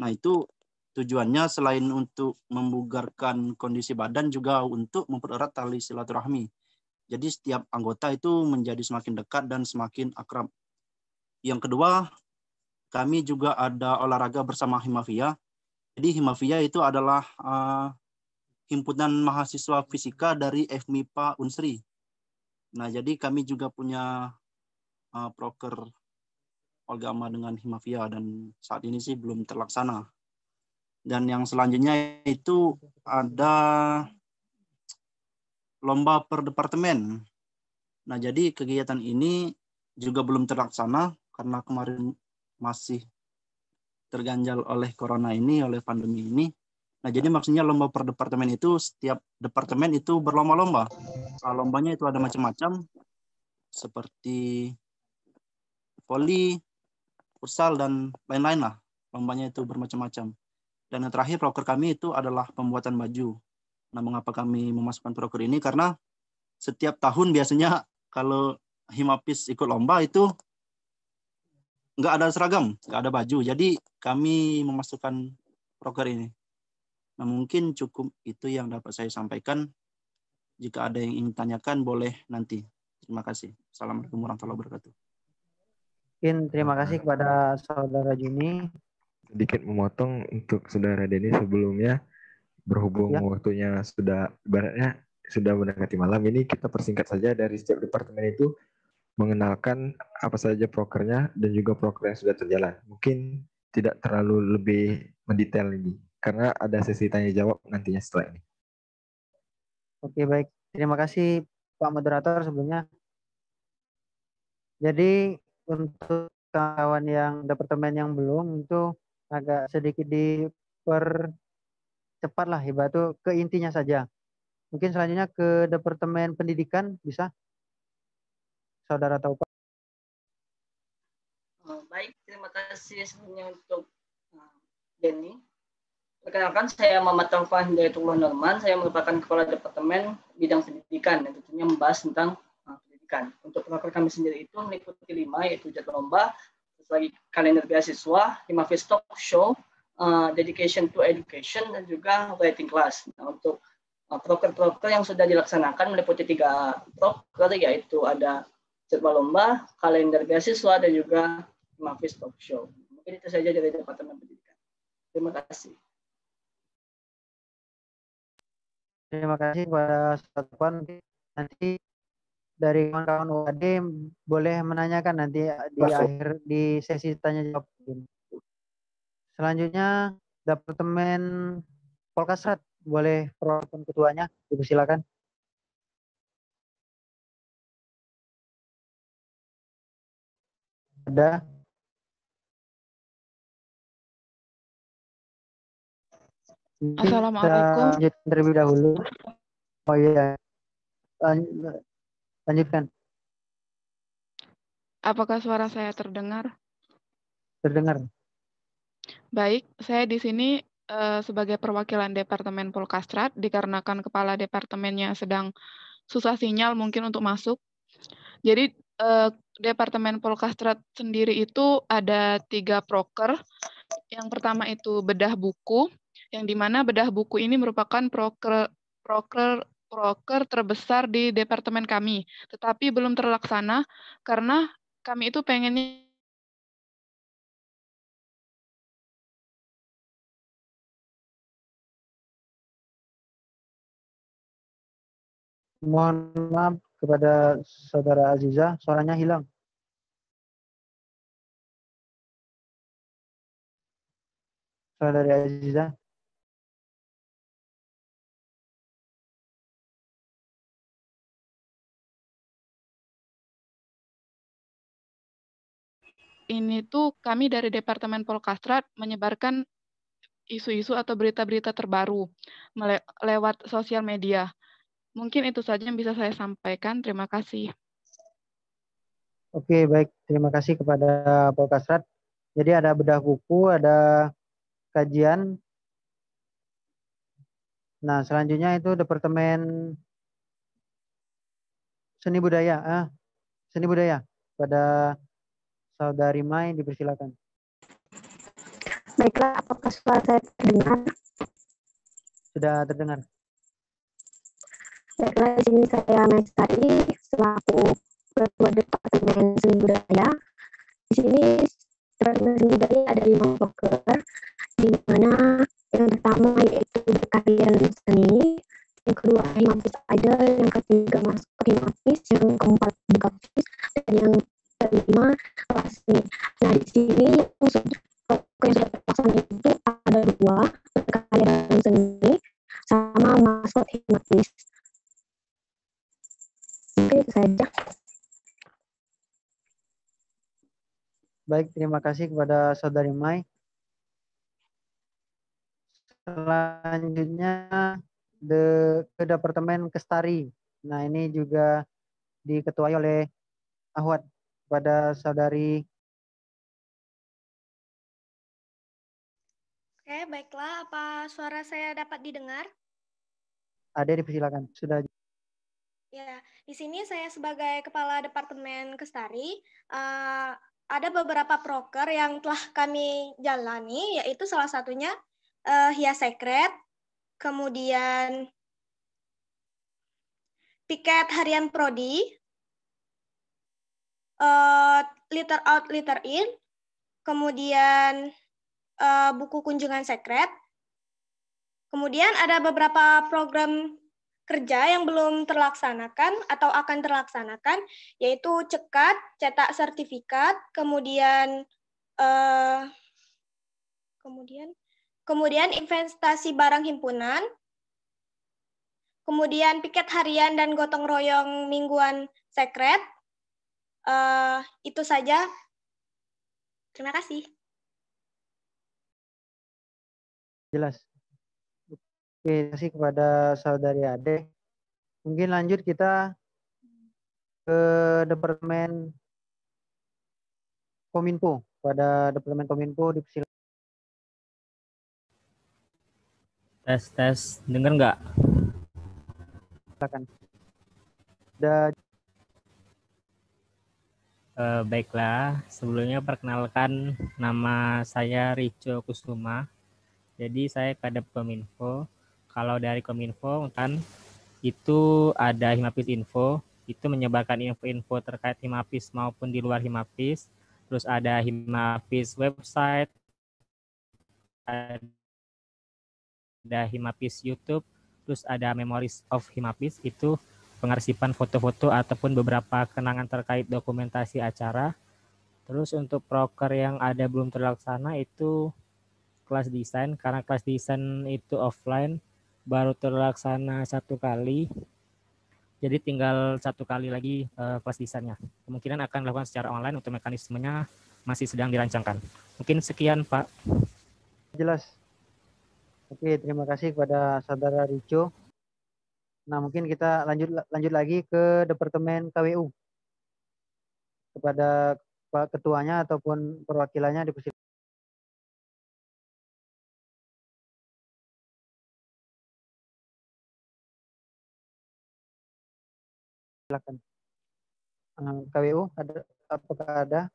Nah, itu tujuannya selain untuk membugarkan kondisi badan juga untuk mempererat tali silaturahmi. Jadi setiap anggota itu menjadi semakin dekat dan semakin akrab. Yang kedua, kami juga ada olahraga bersama Himafia. Jadi Himafia itu adalah himpunan mahasiswa fisika dari FMIPA Unsri. Nah, jadi kami juga punya proker Olgama dengan Himafia dan saat ini sih belum terlaksana. Dan yang selanjutnya itu ada lomba per departemen. Nah, jadi kegiatan ini juga belum terlaksana karena kemarin masih terganjal oleh corona ini, oleh pandemi ini. Nah, jadi maksudnya lomba per departemen itu setiap departemen itu berlomba-lomba. Lombanya itu ada macam-macam seperti voli, futsal, dan lain-lain lah. Lombanya itu bermacam-macam. Dan yang terakhir proker kami itu adalah pembuatan baju. Nah, mengapa kami memasukkan proker ini? Karena setiap tahun biasanya kalau Himapis ikut lomba itu nggak ada seragam, nggak ada baju. Jadi kami memasukkan proker ini. Nah, mungkin cukup itu yang dapat saya sampaikan. Jika ada yang ingin tanyakan, boleh nanti. Terima kasih. Assalamualaikum warahmatullahi wabarakatuh. Mungkin terima kasih kepada Saudara Juni. Sedikit memotong untuk Saudara Denny sebelumnya, berhubung waktunya sudah ibaratnya sudah mendekati malam, ini kita persingkat saja dari setiap departemen itu mengenalkan apa saja prokernya dan juga proker yang sudah terjalan. Mungkin tidak terlalu lebih mendetail lagi karena ada sesi tanya jawab nantinya setelah ini. Oke, baik. Terima kasih Pak Moderator sebelumnya. Jadi untuk kawan yang departemen yang belum itu agak sedikit dipercepat lah, ibarat itu ke intinya saja. Mungkin selanjutnya ke departemen pendidikan bisa, Saudara tahu Pak. Baik, terima kasih sebelumnya untuk Denny. Perkenalkan, saya Muhammad Taufan Hidayatullah Norman. Saya merupakan Kepala Departemen Bidang Pendidikan yang tentunya membahas tentang pendidikan. Untuk proker kami sendiri itu meliputi 5, yaitu jadwal lomba, terus lagi kalender beasiswa, Himafis Talk Show, Dedication to Education, dan juga Writing Class. Nah, untuk proker-proker yang sudah dilaksanakan meliputi 3 proker, yaitu ada jadwal lomba, kalender beasiswa, dan juga Himafis Talk Show. Mungkin itu saja dari Departemen Pendidikan. Terima kasih. Terima kasih kepada Satpan. Nanti dari kawan-kawan UAD boleh menanyakan nanti di akhir di sesi tanya jawab. Selanjutnya Departemen Polkasrat, boleh perwakilan ketuanya, Ibu silakan. Ada. Assalamualaikum. Lanjutkan terlebih dahulu. Oh iya, lanjutkan. Apakah suara saya terdengar? Terdengar. Baik, saya di sini sebagai perwakilan Departemen Polkastrat dikarenakan kepala departemennya sedang susah sinyal mungkin untuk masuk. Jadi Departemen Polkastrat sendiri itu ada 3 proker. Yang pertama itu bedah buku, yang dimana bedah buku ini merupakan proker terbesar di departemen kami, tetapi belum terlaksana karena kami itu pengennya Mohon maaf kepada Saudara Aziza, suaranya hilang. Saudara Aziza. Ini tuh kami dari Departemen Polkastrat menyebarkan isu-isu atau berita-berita terbaru lewat sosial media. Mungkin itu saja yang bisa saya sampaikan. Terima kasih. Oke, baik. Terima kasih kepada Polkastrat. Jadi ada bedah buku, ada kajian. Nah, selanjutnya itu Departemen Seni Budaya. Seni Budaya. Pada Saudari Mai, dipersilakan. Baiklah, apakah suara saya terdengar? Sudah terdengar. Baiklah, di sini saya Maestari selaku Ketua Departemen Seni Budaya. Di sini Departemen Seni Budaya ada 5 proker, di mana yang pertama yaitu berkarya seni, yang kedua himapis ada, yang ketiga masuk himapis, yang keempat bekapis, dan yang kelima kelas seni. Nah, di sini unsur yang sudah terlaksana itu ada 2, berkarya dan seni sama masuk himapis. Mungkin itu saja. Baik, terima kasih kepada Saudari Mai. Selanjutnya ke Departemen Kestari. Nah, ini juga diketuai oleh Ahwat kepada Saudari. Oke, baiklah. Apa suara saya dapat didengar? Ade, dipersilakan. Sudah. Ya, di sini saya sebagai Kepala Departemen Kestari, ada beberapa proker yang telah kami jalani, yaitu salah satunya Hias Secret, kemudian Piket Harian Prodi, Liter Out, Liter In, kemudian buku kunjungan sekret, kemudian ada beberapa program kerja yang belum terlaksanakan atau akan terlaksanakan, yaitu cekat, cetak sertifikat, kemudian investasi barang himpunan, kemudian piket harian dan gotong royong mingguan sekret. Itu saja. Terima kasih. Jelas. Oke, terima kasih kepada Saudari Ade. Mungkin lanjut kita ke Departemen Kominfo. Pada Departemen Kominfo dipersilakan. Tes, dengar nggak? Silakan. Baiklah, sebelumnya perkenalkan nama saya Rico Kusuma. Jadi saya kadep Kominfo. Kalau dari Kominfo kan itu ada Himapis Info, itu menyebarkan info-info terkait Himapis maupun di luar Himapis. Terus ada Himapis website, ada Himapis YouTube, terus ada Memories of Himapis, itu pengarsipan foto-foto ataupun beberapa kenangan terkait dokumentasi acara. Terus untuk proker yang ada belum terlaksana itu kelas desain, karena kelas desain itu offline, baru terlaksana 1 kali. Jadi tinggal 1 kali lagi kelas desainnya. Kemungkinan akan dilakukan secara online, untuk mekanismenya masih sedang dirancangkan. Mungkin sekian, Pak. Jelas. Oke, terima kasih kepada Saudara Rico. Nah, mungkin kita lanjut lagi ke Departemen KWU. Kepada ketuanya ataupun perwakilannya dipersilakan. Silakan. KWU apakah ada?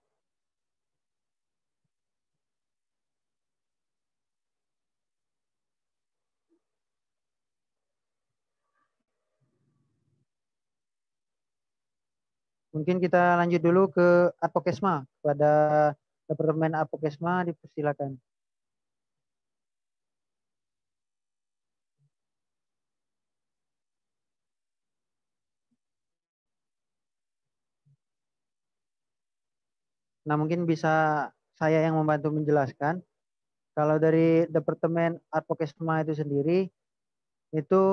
Mungkin kita lanjut dulu ke Advokesma. Pada Departemen Advokesma dipersilakan. Nah, mungkin bisa saya yang membantu menjelaskan. Kalau dari Departemen Advokesma itu sendiri, itu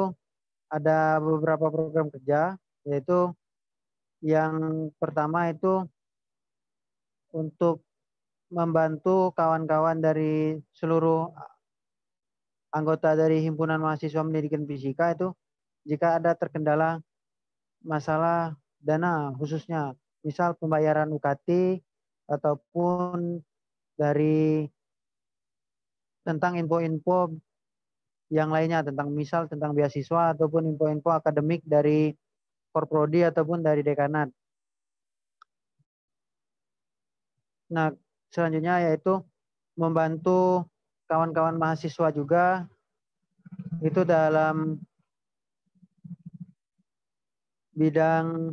ada beberapa program kerja, yaitu yang pertama itu untuk membantu kawan-kawan dari seluruh anggota dari Himpunan Mahasiswa Pendidikan Fisika itu jika ada terkendala masalah dana khususnya misal pembayaran UKT ataupun dari tentang info-info yang lainnya tentang misal tentang beasiswa ataupun info-info akademik dari Korprodi ataupun dari dekanat. Nah, selanjutnya yaitu membantu kawan-kawan mahasiswa juga itu dalam bidang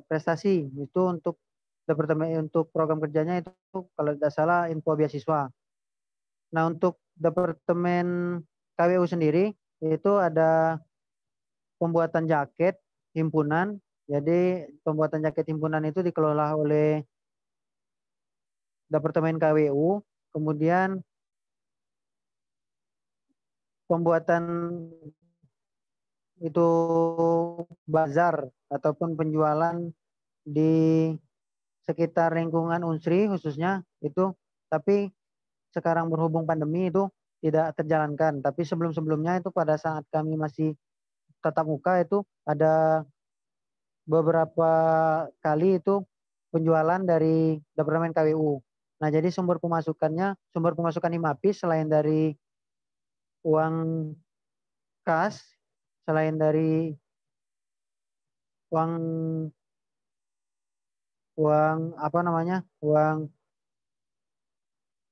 prestasi itu untuk departemen untuk program kerjanya itu kalau tidak salah info beasiswa. Nah, untuk departemen KWU sendiri itu ada pembuatan jaket himpunan. Jadi pembuatan jaket himpunan itu dikelola oleh departemen KWU. Kemudian pembuatan itu bazar ataupun penjualan di sekitar lingkungan Unsri khususnya itu, tapi sekarang berhubung pandemi itu tidak terjalankan. Tapi sebelum-sebelumnya itu pada saat kami masih tatap muka itu ada beberapa kali itu penjualan dari Departemen KWU. Nah, jadi sumber pemasukan Himapis selain dari uang kas, selain dari uang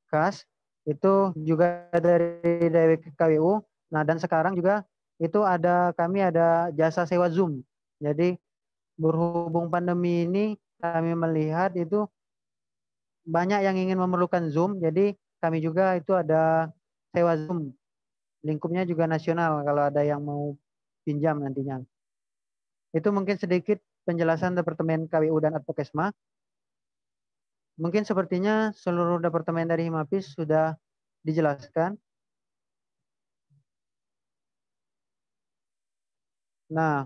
kas itu juga dari KWU. Nah, dan sekarang juga itu kami ada jasa sewa Zoom. Jadi berhubung pandemi ini kami melihat itu banyak yang ingin memerlukan Zoom, jadi kami juga itu ada sewa Zoom. Lingkupnya juga nasional kalau ada yang mau pinjam nantinya. Itu mungkin sedikit penjelasan Departemen KWU dan Advokesma. Mungkin sepertinya seluruh departemen dari Himapis sudah dijelaskan. Nah,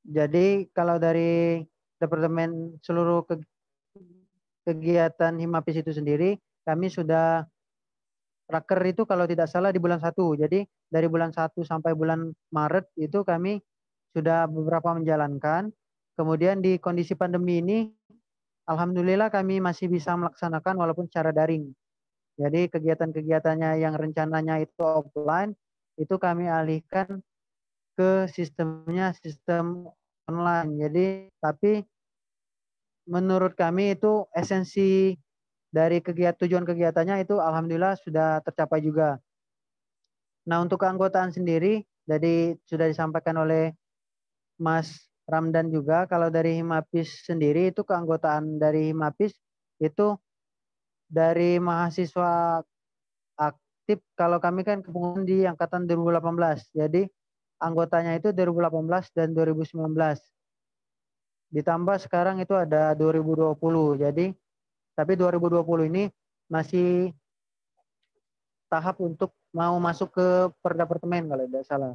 jadi kalau dari departemen seluruh kegiatan Himapis itu sendiri, kami sudah raker itu kalau tidak salah di bulan 1. Jadi dari bulan 1 sampai bulan Maret itu kami sudah beberapa menjalankan. Kemudian di kondisi pandemi ini, alhamdulillah kami masih bisa melaksanakan walaupun secara daring. Jadi kegiatan-kegiatannya yang rencananya itu offline, itu kami alihkan ke sistem online. Jadi tapi menurut kami itu esensi dari tujuan kegiatannya itu alhamdulillah sudah tercapai juga. Nah, untuk keanggotaan sendiri jadi sudah disampaikan oleh Mas Ramdan juga, kalau dari Himapis sendiri itu keanggotaan dari Himapis itu dari mahasiswa aktif, kalau kami kan kepengurusan di angkatan 2018. Jadi anggotanya itu 2018 dan 2019. Ditambah sekarang itu ada 2020. Jadi tapi 2020 ini masih tahap untuk mau masuk ke perdepartemen kalau tidak salah.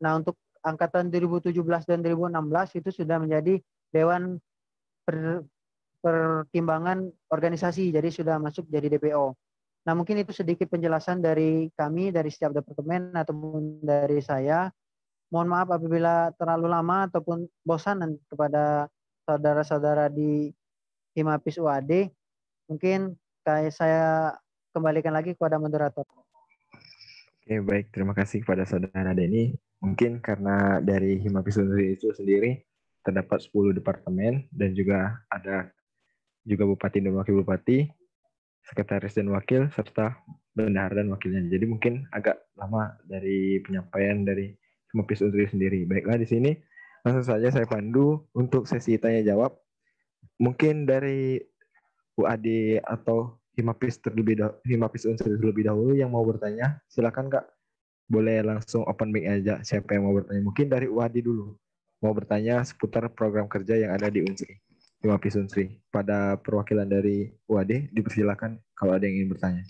Nah, untuk angkatan 2017 dan 2016 itu sudah menjadi Dewan Pertimbangan Organisasi, jadi sudah masuk jadi DPO. Nah, mungkin itu sedikit penjelasan dari kami, dari setiap departemen ataupun dari saya. Mohon maaf apabila terlalu lama ataupun bosan kepada saudara-saudara di Himapis UAD. Mungkin saya kembalikan lagi kepada moderator. Oke, baik. Terima kasih kepada saudara Denny. Mungkin karena dari Himapis Unsri itu sendiri terdapat 10 departemen dan juga ada juga bupati dan wakil bupati, sekretaris dan wakil, serta bendahara dan wakilnya. Jadi mungkin agak lama dari penyampaian dari Himapis Unsri sendiri. Baiklah, di sini langsung saja saya pandu untuk sesi tanya jawab. Mungkin dari UAD atau Himapis Unsri terlebih dahulu yang mau bertanya, silakan Kak. Boleh langsung open mic aja siapa yang mau bertanya. Mungkin dari UAD dulu. Mau bertanya seputar program kerja yang ada di Unsri. Himapis Unsri. Pada perwakilan dari UAD, dipersilakan kalau ada yang ingin bertanya.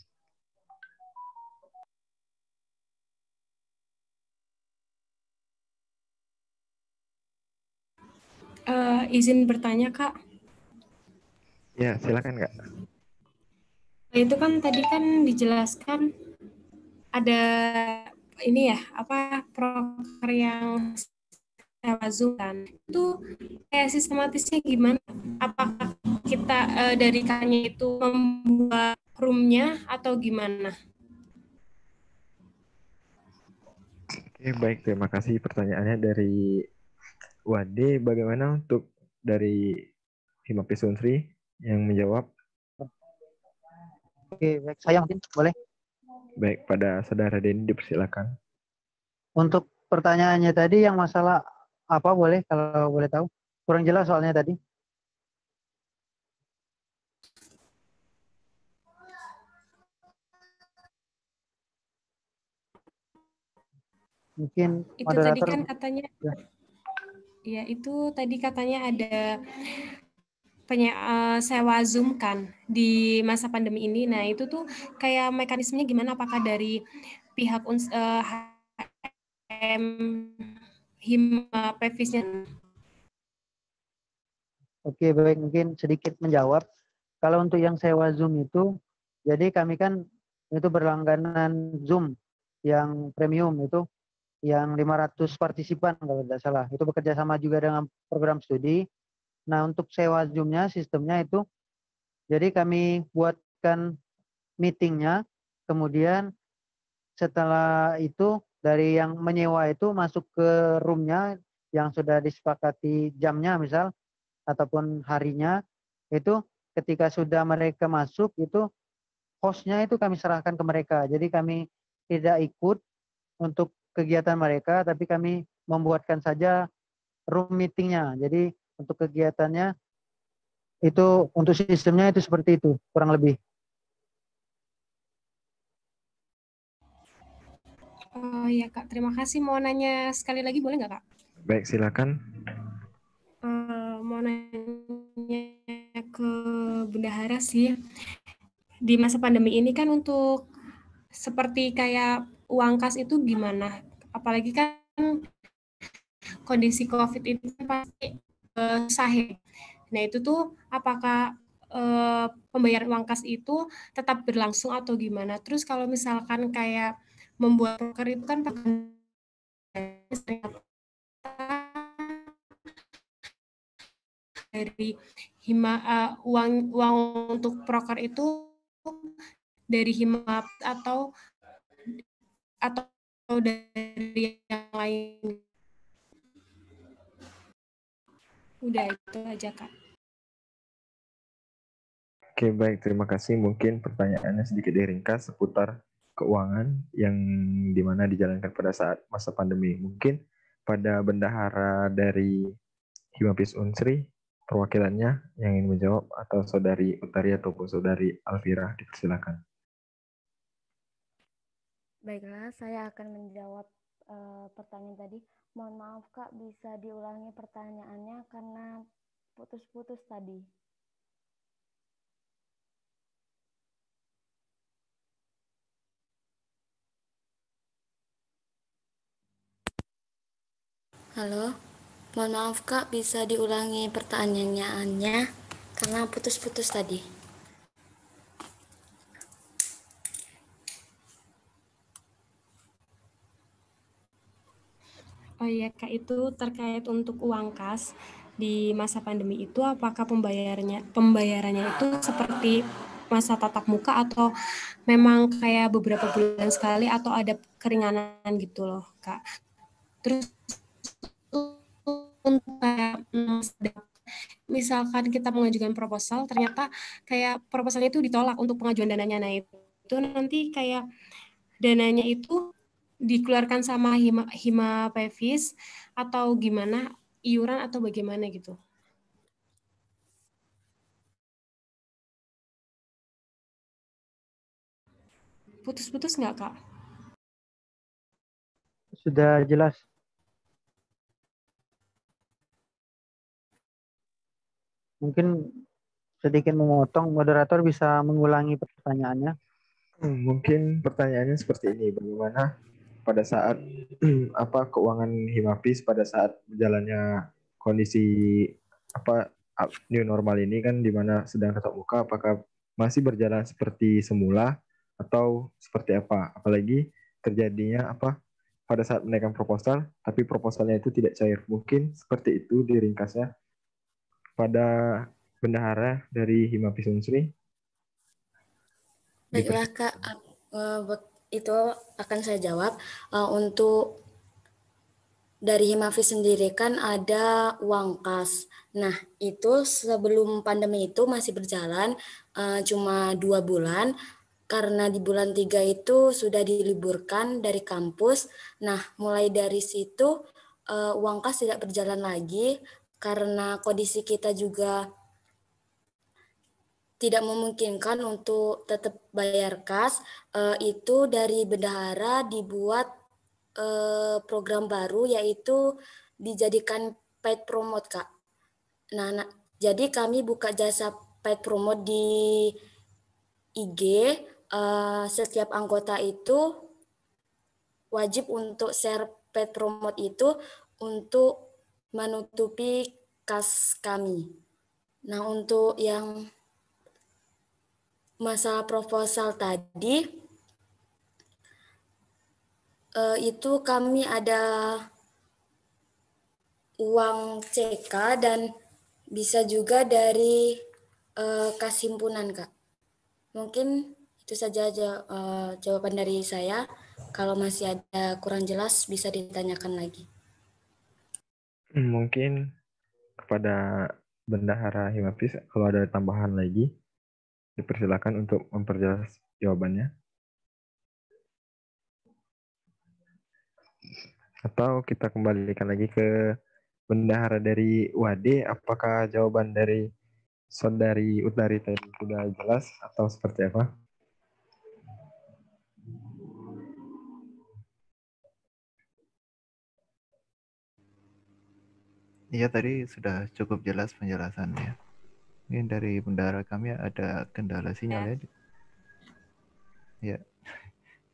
Izin bertanya, Kak. Ya, silakan Kak. itu kan tadi kan dijelaskan ada ini ya, proker yang sewa Zoom kan. Itu kayak sistematisnya gimana? Apakah kita dari kannya itu membuat room-nya atau gimana? Oke, baik. Terima kasih pertanyaannya dari Wade. Bagaimana untuk dari Himapis Unsri yang menjawab? Oke, baik. Saya mungkin boleh. Baik, pada saudara Denny dipersilakan. Untuk pertanyaannya tadi yang masalah apa boleh kalau boleh tahu? Kurang jelas soalnya tadi. Mungkin itu tadi moderator kan katanya ya itu tadi katanya ada sewa Zoom kan di masa pandemi ini. Nah, itu tuh kayak mekanismenya gimana? Apakah dari pihak HM Hima Pevisnya? Oke, baik, mungkin sedikit menjawab. Kalau untuk yang sewa Zoom itu, jadi kami kan itu berlangganan Zoom yang premium itu, yang 500 partisipan kalau tidak salah. Itu bekerja sama juga dengan program studi. Nah, untuk sewa Zoom-nya, sistemnya itu, jadi kami buatkan meetingnya, kemudian setelah itu dari yang menyewa itu masuk ke room-nya yang sudah disepakati jamnya misal, ataupun harinya, itu ketika sudah mereka masuk itu hostnya itu kami serahkan ke mereka. Jadi kami tidak ikut untuk kegiatan mereka, tapi kami membuatkan saja room meetingnya. Jadi untuk kegiatannya itu untuk sistemnya itu seperti itu kurang lebih. Oh ya Kak, terima kasih. Mau nanya sekali lagi boleh nggak Kak? Baik, silakan. Mau nanya ke Bunda Hara sih. Di masa pandemi ini kan untuk seperti kayak uang kas itu gimana? Apalagi kan kondisi COVID itu pasti sahih. Nah itu tuh apakah pembayaran uang kas itu tetap berlangsung atau gimana? Terus kalau misalkan kayak membuat broker itu kan dari uang untuk proker itu dari Hima atau dari yang lain. Udah itu aja Kak. Oke, baik. Terima kasih. Mungkin pertanyaannya sedikit diringkas seputar keuangan yang dimana dijalankan pada saat masa pandemi. Mungkin pada bendahara dari Himapis Unsri, perwakilannya yang ingin menjawab, atau Saudari Utari ataupun Saudari Alvira, dipersilakan. Baiklah, saya akan menjawab pertanyaan tadi. Mohon maaf Kak, bisa diulangi pertanyaannya karena putus-putus tadi. Halo, mohon maaf Kak, bisa diulangi pertanyaannya karena putus-putus tadi. Oh iya Kak, itu terkait untuk uang kas di masa pandemi itu apakah pembayarannya itu seperti masa tatap muka atau memang kayak beberapa bulan sekali atau ada keringanan gitu loh Kak. Terus untuk kayak misalkan kita mengajukan proposal ternyata kayak proposalnya itu ditolak untuk pengajuan dananya. Nah itu nanti kayak dananya itu dikeluarkan sama Hima Pevis atau gimana, iuran atau bagaimana gitu? Putus-putus nggak Kak? Sudah jelas. Mungkin sedikit memotong, moderator bisa mengulangi pertanyaannya. Mungkin pertanyaannya seperti ini, bagaimana pada saat apa keuangan Himapis pada saat berjalannya kondisi new normal ini kan di mana sedang tatap muka, apakah masih berjalan seperti semula atau seperti apa? Apalagi terjadinya pada saat menaikkan proposal, tapi proposalnya itu tidak cair. Mungkin seperti itu diringkasnya pada bendahara dari Himapis Unsri. Baiklah Kak, itu akan saya jawab. Untuk dari Himafis sendiri kan ada uang kas. Nah, itu sebelum pandemi itu masih berjalan cuma 2 bulan. Karena di bulan 3 itu sudah diliburkan dari kampus. Nah, mulai dari situ uang kas tidak berjalan lagi karena kondisi kita juga tidak memungkinkan untuk tetap bayar kas. Itu dari bendahara dibuat program baru, yaitu dijadikan paid promote, Kak. Nah, jadi kami buka jasa paid promote di IG. Setiap anggota itu wajib untuk share paid promote itu untuk menutupi kas kami. Nah, untuk yang masalah proposal tadi, itu kami ada uang CK dan bisa juga dari kas himpunan, Kak. Mungkin itu saja jawaban dari saya. Kalau masih ada kurang jelas bisa ditanyakan lagi. Mungkin kepada bendahara Himapis kalau ada tambahan lagi, dipersilakan untuk memperjelas jawabannya. Atau kita kembalikan lagi ke bendahara dari UAD, apakah jawaban dari Saudari Utari tadi sudah jelas atau seperti apa? Iya, tadi sudah cukup jelas penjelasannya. Mungkin dari bendahara kami ada kendala sinyalnya. Ya,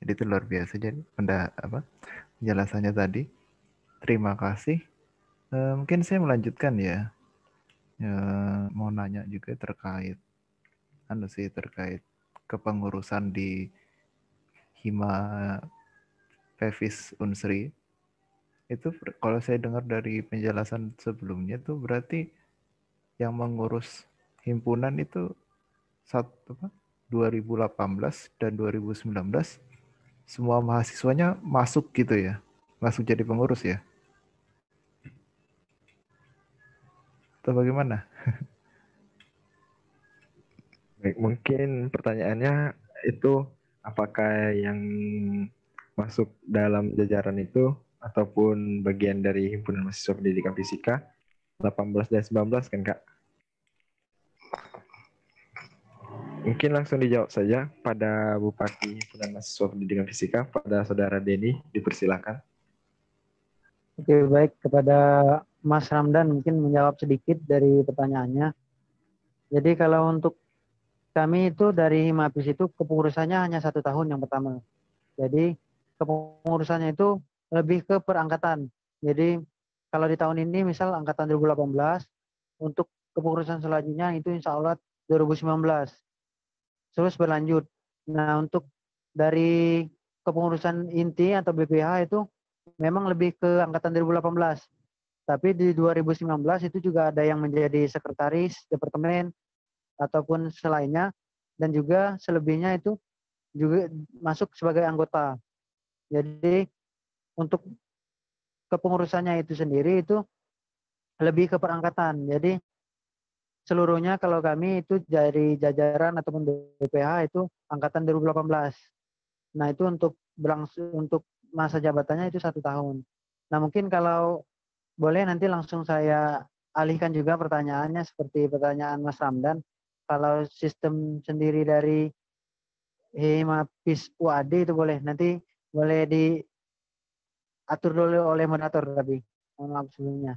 jadi itu luar biasa. Jadi penjelasannya tadi. Terima kasih. Mungkin saya melanjutkan ya. Mau nanya juga terkait kepengurusan di Hima Pevis Unsri. Itu kalau saya dengar dari penjelasan sebelumnya tuh berarti yang mengurus himpunan itu 2018 dan 2019 semua mahasiswanya masuk gitu ya, masuk jadi pengurus ya, atau bagaimana? Baik, mungkin pertanyaannya itu apakah yang masuk dalam jajaran itu ataupun bagian dari Himpunan Mahasiswa Pendidikan Fisika 18 dan 19 kan Kak? Mungkin langsung dijawab saja pada Bupati Himpunan Mahasiswa Pendidikan Fisika, pada Saudara Denny, dipersilakan. Oke, baik, kepada Mas Ramdan mungkin menjawab sedikit dari pertanyaannya. Jadi kalau untuk kami itu dari Himapis itu kepengurusannya hanya 1 tahun yang pertama. Jadi kepengurusannya itu lebih ke perangkatan. Jadi kalau di tahun ini misal angkatan 2018, untuk kepengurusan selanjutnya itu insya Allah 2019. Terus berlanjut. Nah, untuk dari kepengurusan inti atau BPH itu memang lebih ke angkatan 2018. Tapi di 2019 itu juga ada yang menjadi sekretaris departemen ataupun selainnya, dan juga selebihnya itu juga masuk sebagai anggota. Jadi untuk kepengurusannya itu sendiri itu lebih ke perangkatan. Jadi seluruhnya kalau kami itu dari jajaran ataupun BPH itu angkatan 2018. Nah, itu untuk masa jabatannya itu 1 tahun. Nah, mungkin kalau boleh nanti langsung saya alihkan juga pertanyaannya seperti pertanyaan Mas Ramdan. Kalau sistem sendiri dari Himapis UAD itu boleh diatur dulu oleh moderator, tapi mohon maaf sebelumnya.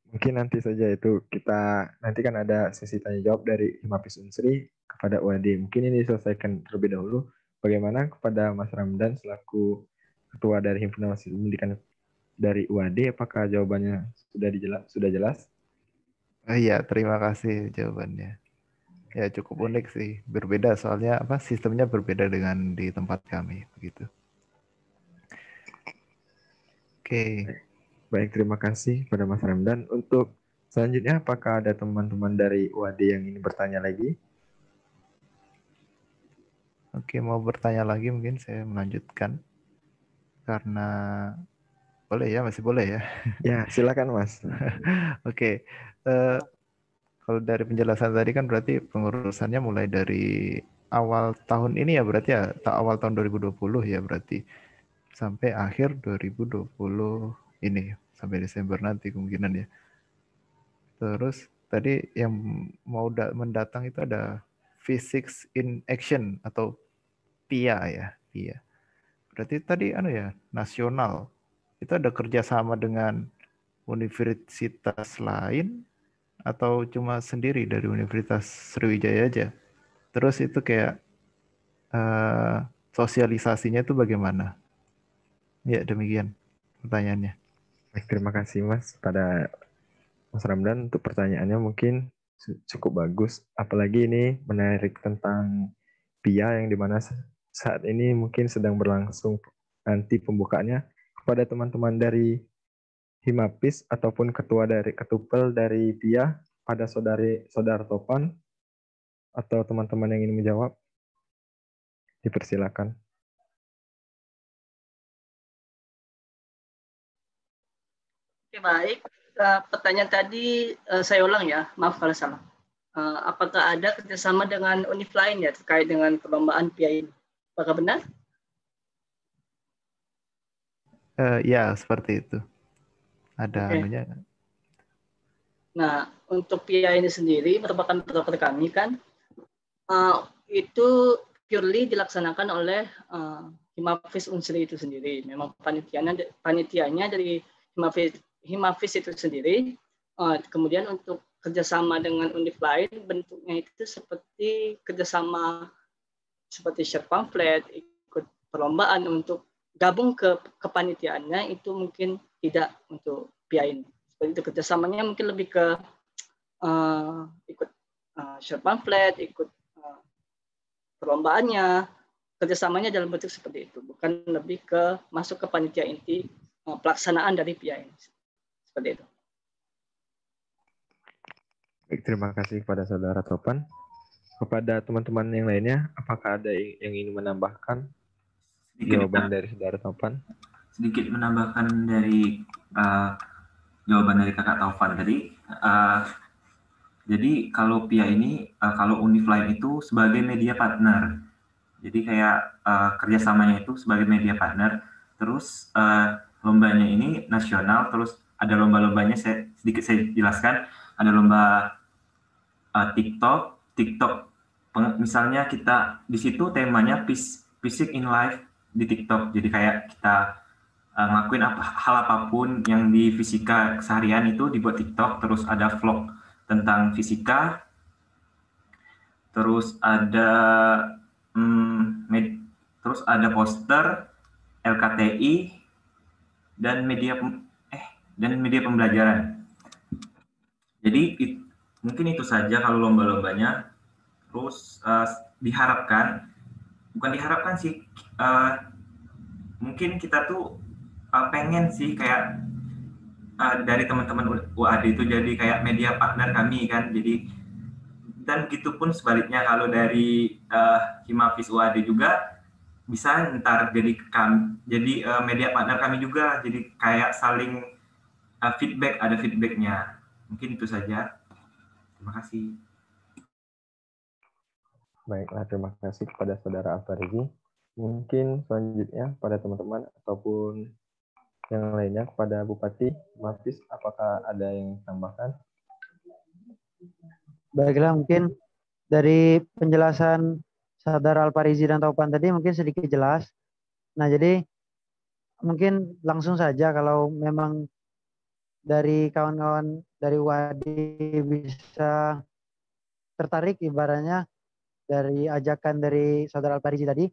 Mungkin nanti saja itu kita nanti kan ada sesi tanya jawab dari Himapis Unsri kepada UAD. Mungkin ini diselesaikan terlebih dahulu. Bagaimana kepada Mas Ramdan selaku ketua dari Himpunan Mahasiswa Pendidikan dari UAD, apakah jawabannya sudah jelas? Iya, terima kasih jawabannya. Ya cukup unik sih, berbeda soalnya apa sistemnya berbeda dengan di tempat kami begitu. Oke. Baik, terima kasih pada Mas Ramdan. Untuk selanjutnya, apakah ada teman-teman dari UAD yang ingin bertanya lagi? Oke, mau bertanya lagi mungkin saya melanjutkan. Karena boleh ya, masih boleh ya? Ya, silakan Mas. Oke, kalau dari penjelasan tadi kan berarti pengurusannya mulai dari awal tahun ini ya berarti ya, awal tahun 2020 ya berarti. Sampai akhir 2020 ini, sampai Desember nanti kemungkinan ya. Terus tadi yang mau mendatang itu ada Physics in Action atau PIA ya, PIA. Berarti tadi ya, nasional. Itu ada kerjasama dengan universitas lain atau cuma sendiri dari Universitas Sriwijaya aja? Terus itu kayak sosialisasinya itu bagaimana? Ya demikian pertanyaannya. Baik, terima kasih Mas pada Mas Ramdan untuk pertanyaannya mungkin cukup bagus. Apalagi ini menarik tentang PIA yang dimana saat ini mungkin sedang berlangsung nanti pembukaannya kepada teman-teman dari Himapis ataupun ketupel dari PIA pada saudara Topan atau teman-teman yang ingin menjawab dipersilakan. Oke, baik. Pertanyaan tadi saya ulang ya, maaf kalau salah. Apakah ada kerjasama dengan univ lain ya terkait dengan perlombaan PIA ini? Apakah benar? Ya, seperti itu. Ada anunya. Nah, untuk PIA ini sendiri merupakan proker kami kan, itu purely dilaksanakan oleh Himafis Unsri itu sendiri. Memang panitianya dari Himafis itu sendiri. Kemudian untuk kerjasama dengan univ lain, bentuknya itu seperti kerjasama seperti share pamflet, ikut perlombaan untuk gabung ke kepanitiaannya itu mungkin tidak untuk PIA ini. Seperti itu kerjasamanya mungkin lebih ke ikut share pamflet, ikut perlombaannya, kerjasamanya dalam bentuk seperti itu, bukan lebih ke masuk ke panitia inti pelaksanaan dari PIA ini. Seperti itu. Baik, terima kasih kepada Saudara Topan. Kepada teman-teman yang lainnya, apakah ada yang ingin menambahkan jawaban dari Saudara Topan? Sedikit menambahkan dari jawaban dari Kakak Taufan tadi. Jadi kalau PIA ini, kalau univ lain itu sebagai media partner. Jadi kayak kerjasamanya itu sebagai media partner. Terus lombanya ini nasional, terus ada lomba-lombanya, sedikit saya jelaskan. Ada lomba TikTok, misalnya kita di situ temanya Physics in Life di TikTok. Jadi kayak kita ngelakuin hal apapun yang di fisika seharian itu dibuat TikTok. Terus ada vlog tentang fisika. Terus ada poster LKTI dan media pembelajaran. Jadi mungkin itu saja kalau lomba-lombanya. Terus bukan diharapkan sih, mungkin kita tuh pengen sih kayak dari teman-teman UAD itu jadi kayak media partner kami kan. Jadi dan begitupun sebaliknya kalau dari Himafis UAD juga bisa ntar jadi media partner kami juga. Jadi kayak saling feedback, ada feedbacknya. Mungkin itu saja. Terima kasih. Baiklah, terima kasih kepada Saudara Alfarizi. Mungkin selanjutnya pada teman-teman ataupun yang lainnya kepada Bupati Himafis, apakah ada yang tambahkan? Baiklah, mungkin dari penjelasan Saudara Alfarizi dan Taufan tadi mungkin sedikit jelas. Nah, jadi mungkin langsung saja kalau memang dari kawan-kawan dari Wadi bisa tertarik ibaratnya dari ajakan dari Saudara Alfarizi tadi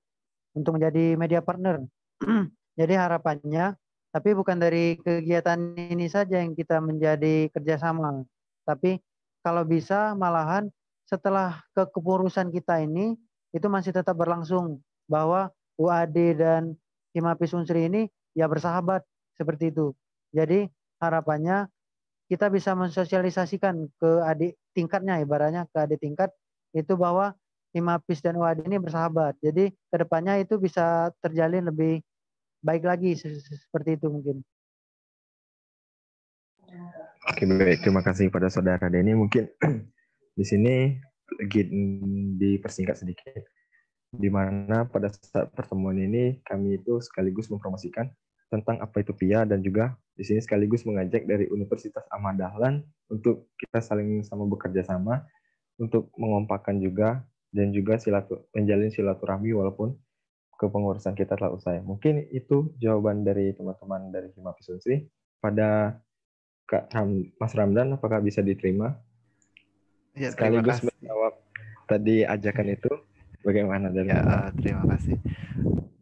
untuk menjadi media partner. Jadi harapannya, tapi bukan dari kegiatan ini saja yang kita menjadi kerjasama, tapi kalau bisa malahan setelah kepengurusan kita ini itu masih tetap berlangsung, bahwa UAD dan Himapis Unsri ini ya bersahabat seperti itu. Jadi harapannya kita bisa mensosialisasikan ke adik tingkatnya, ibaratnya ke adik tingkat itu bahwa Himapis dan UAD ini bersahabat. Jadi kedepannya itu bisa terjalin lebih baik lagi seperti itu mungkin. Oke, baik. Terima kasih kepada Saudara Denny. Mungkin di sini dipersingkat sedikit, di mana pada saat pertemuan ini kami itu sekaligus mempromosikan tentang apa itu PIA, dan juga di sini sekaligus mengajak dari Universitas Ahmad Dahlan untuk kita saling sama bekerja sama untuk mengompakkan juga, dan juga menjalin silaturahmi walaupun kepengurusan kita telah usai. Mungkin itu jawaban dari teman-teman dari Himapis Unsri. Pada Mas Ramdan, apakah bisa diterima? Ya, sekaligus menjawab tadi ajakan itu, bagaimana dari terima kasih.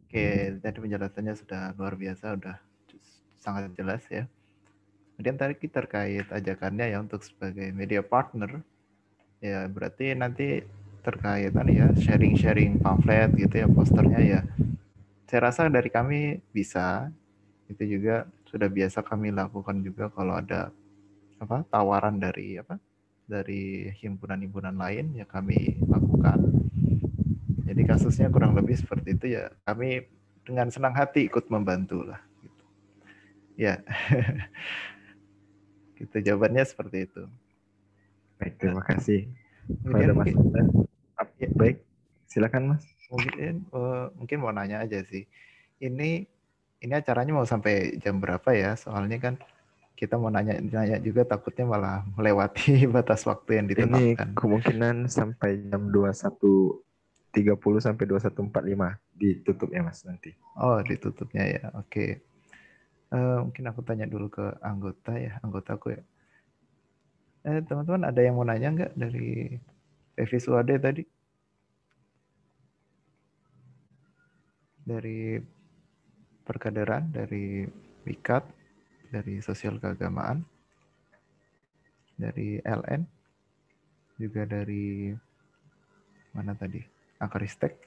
Oke, tadi penjelasannya sudah luar biasa, sudah sangat jelas ya. Kemudian tadi terkait ajakannya ya untuk sebagai media partner, ya berarti nanti terkait ya sharing-sharing pamflet gitu ya, posternya ya. Saya rasa dari kami bisa, itu juga sudah biasa kami lakukan juga kalau ada tawaran dari dari himpunan-himpunan lain ya kami lakukan. Jadi kasusnya kurang lebih seperti itu ya, kami dengan senang hati ikut membantu lah. Gitu. Ya, gitu jawabannya seperti itu. Baik, terima kasih. Mungkin, ya, baik, silakan Mas. Mungkin mau nanya aja sih. Ini acaranya mau sampai jam berapa ya? Soalnya kan kita mau nanya juga takutnya malah melewati batas waktu yang ditetapkan. Ini kemungkinan sampai jam 21.30 sampai 21.45 ditutup ya Mas nanti. Oh, ditutupnya ya. Oke. Mungkin aku tanya dulu ke anggotaku ya. Teman-teman ada yang mau nanya nggak dari Revis UAD tadi? Dari perkaderan, dari Wikat, dari sosial keagamaan, dari LN, juga dari mana tadi? Akaristek.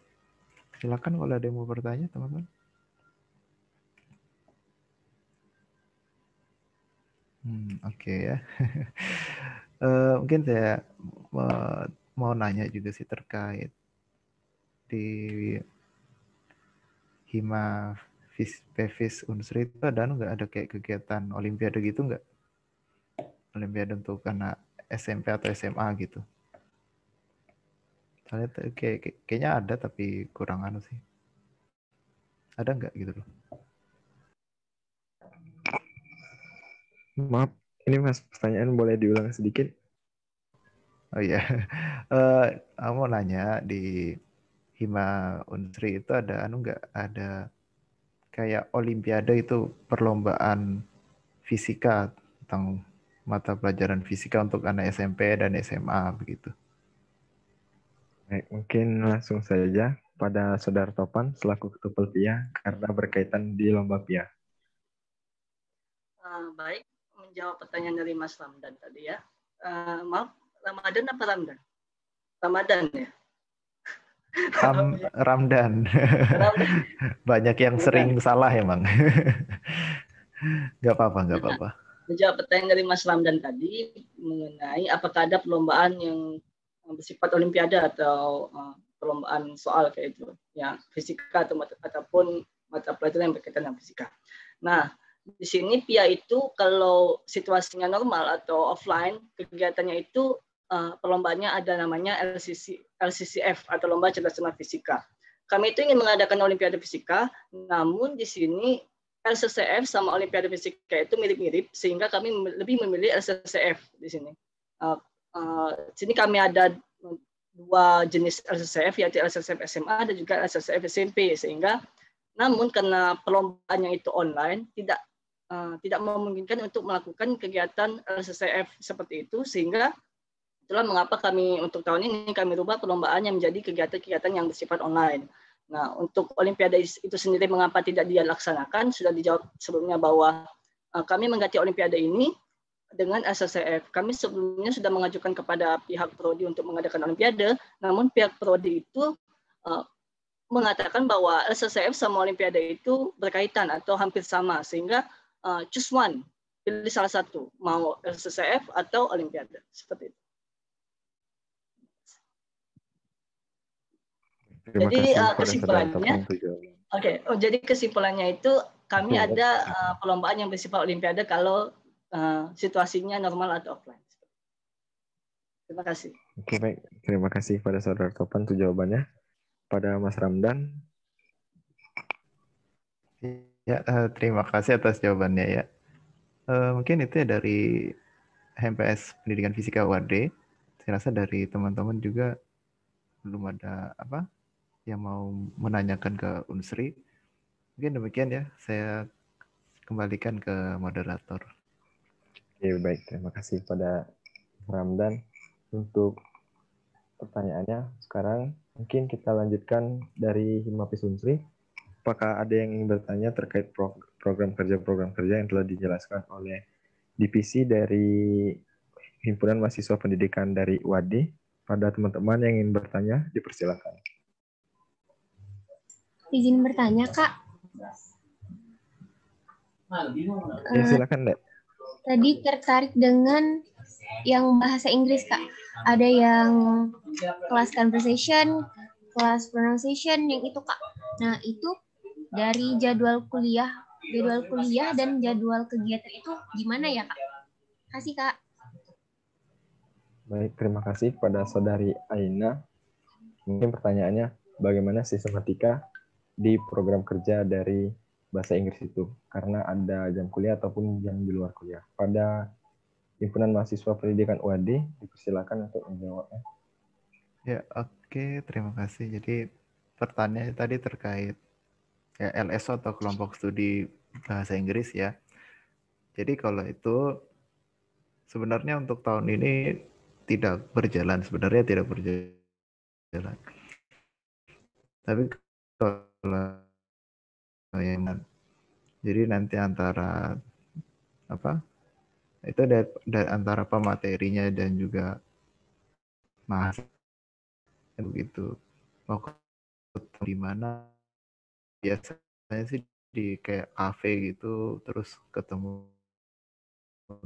Silakan kalau ada yang mau bertanya, teman-teman. Oke ya. Mungkin saya mau nanya juga sih terkait di Himapis Unsri itu nggak ada kayak kegiatan olimpiade gitu nggak? Olimpiade untuk anak SMP atau SMA gitu. Soalnya kayaknya ada tapi kurang sih. Ada nggak gitu loh? Maaf, ini Mas, pertanyaan boleh diulang sedikit? Oh iya, aku mau nanya di Hima Unsri itu ada nggak ada kayak olimpiade itu perlombaan fisika tentang mata pelajaran fisika untuk anak SMP dan SMA begitu. Baik, mungkin langsung saja pada Saudara Topan selaku Ketua PIA karena berkaitan di lomba PIA. Baik, menjawab pertanyaan dari Mas Ramdan tadi ya. Maaf, Ramadan apa Ramdan? Ramadan ya? Ramdan. Banyak yang sering salah emang. Nggak apa-apa. Menjawab pertanyaan dari Mas Ramdan tadi mengenai apakah ada perlombaan yang bersifat olimpiade atau perlombaan soal kayak itu, ya fisika ataupun mata pelajaran yang berkaitan dengan fisika. Nah, di sini PIA itu kalau situasinya normal atau offline, kegiatannya itu perlombaannya ada namanya LCCF atau Lomba Cerdas Fisika. Kami itu ingin mengadakan Olimpiade Fisika, namun di sini LCCF sama Olimpiade Fisika itu mirip-mirip, sehingga kami lebih memilih LCCF di sini. Sini kami ada dua jenis LCCF, yaitu LCCF SMA dan juga LCCF SMP, sehingga namun karena perlombaannya itu online, tidak memungkinkan untuk melakukan kegiatan LCCF seperti itu, sehingga itulah mengapa kami untuk tahun ini kami rubah perlombaannya menjadi kegiatan-kegiatan yang bersifat online. Nah, untuk Olimpiade itu sendiri mengapa tidak dilaksanakan, sudah dijawab sebelumnya bahwa kami mengganti Olimpiade ini dengan SSCF. Kami sebelumnya sudah mengajukan kepada pihak Prodi untuk mengadakan Olimpiade, namun pihak Prodi itu mengatakan bahwa SSCF sama Olimpiade itu berkaitan atau hampir sama, sehingga choose one, pilih salah satu, mau SSCF atau Olimpiade, seperti itu. Terima Jadi kasih kepada kesimpulannya, jadi kesimpulannya itu kami ada perlombaan yang bersifat Olimpiade kalau situasinya normal atau offline. Terima kasih. Oke, baik. Terima kasih pada Saudara Topan untuk jawabannya. Pada Mas Ramdan. Ya, terima kasih atas jawabannya ya. Mungkin itu ya dari HMPS Pendidikan Fisika UAD. Saya rasa dari teman-teman juga belum ada yang mau menanyakan ke Unsri. Mungkin demikian ya, saya kembalikan ke moderator. Oke, baik. Terima kasih pada Ramdan untuk pertanyaannya. Sekarang mungkin kita lanjutkan dari Himapis Unsri. Apakah ada yang ingin bertanya terkait program kerja yang telah dijelaskan oleh divisi dari Himpunan Mahasiswa Pendidikan dari UAD? Pada teman-teman yang ingin bertanya, dipersilakan. Izin bertanya, Kak. Ya, silakan, Dek. Tadi tertarik dengan yang bahasa Inggris, Kak. Ada yang kelas conversation, kelas pronunciation, yang itu, Kak. Nah, itu dari jadwal kuliah dan jadwal kegiatan itu gimana ya, Kak? Kasih, Kak. Baik, terima kasih kepada Saudari Aina. Mungkin pertanyaannya, bagaimana sistematika di program kerja dari bahasa Inggris itu? Karena ada jam kuliah ataupun jam di luar kuliah. Pada Himpunan Mahasiswa Pendidikan UAD, dipersilakan untuk menjawabnya. Ya, oke, terima kasih. Jadi pertanyaannya tadi terkait ya, LSO atau kelompok studi bahasa Inggris ya. Jadi kalau itu sebenarnya untuk tahun ini tidak berjalan, Tapi kalau jadi nanti antara itu dari antara pematerinya dan juga mahasiswa begitu. Mau di mana biasanya sih di kayak kafe gitu, terus ketemu,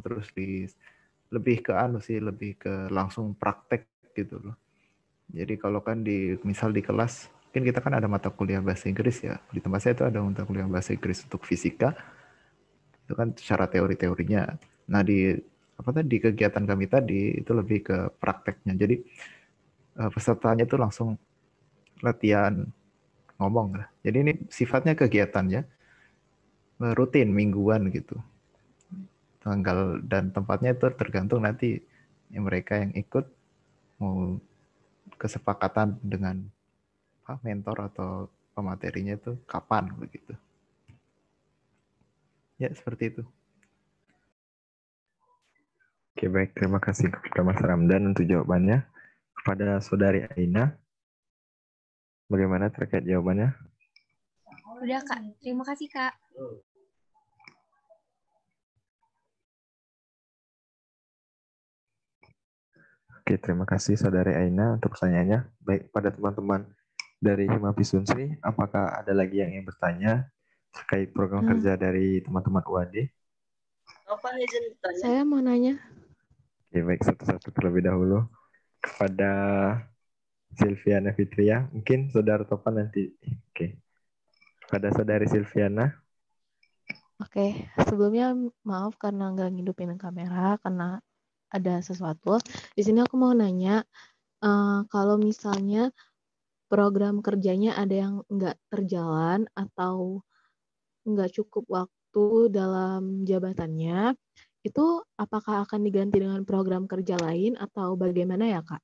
terus lebih ke langsung praktek gitu loh. Jadi kalau kan misal di kelas, kan kita kan ada mata kuliah bahasa Inggris ya. Di tempat saya itu ada mata kuliah bahasa Inggris untuk fisika. Itu kan secara teori-teorinya. Nah di kegiatan kami tadi itu lebih ke prakteknya. Jadi pesertanya itu langsung latihan ngomong lah. Jadi ini sifatnya kegiatannya rutin mingguan gitu. Tanggal dan tempatnya itu tergantung nanti mereka yang ikut mau kesepakatan dengan mentor atau pematerinya itu kapan begitu. Ya, seperti itu. Oke, baik. Terima kasih kepada Mas Ramdan untuk jawabannya. Kepada Saudari Aina, bagaimana terkait jawabannya? Udah, Kak. Terima kasih, Kak. Oke, terima kasih Saudari Aina untuk pertanyaannya. Baik, pada teman-teman dari Himapis Unsri, apakah ada lagi yang ingin bertanya terkait program kerja dari teman-teman UAD? Saya mau nanya. Oke, baik, satu-satu terlebih dahulu. Kepada Silviana Fitria, mungkin Saudara Topan nanti. Oke. Kepada Saudari Silviana. Oke, sebelumnya maaf karena nggak ngidupin kamera, karena ada sesuatu. Di sini aku mau nanya, kalau misalnya program kerjanya ada yang nggak terjalan atau nggak cukup waktu dalam jabatannya, itu apakah akan diganti dengan program kerja lain atau bagaimana ya, Kak?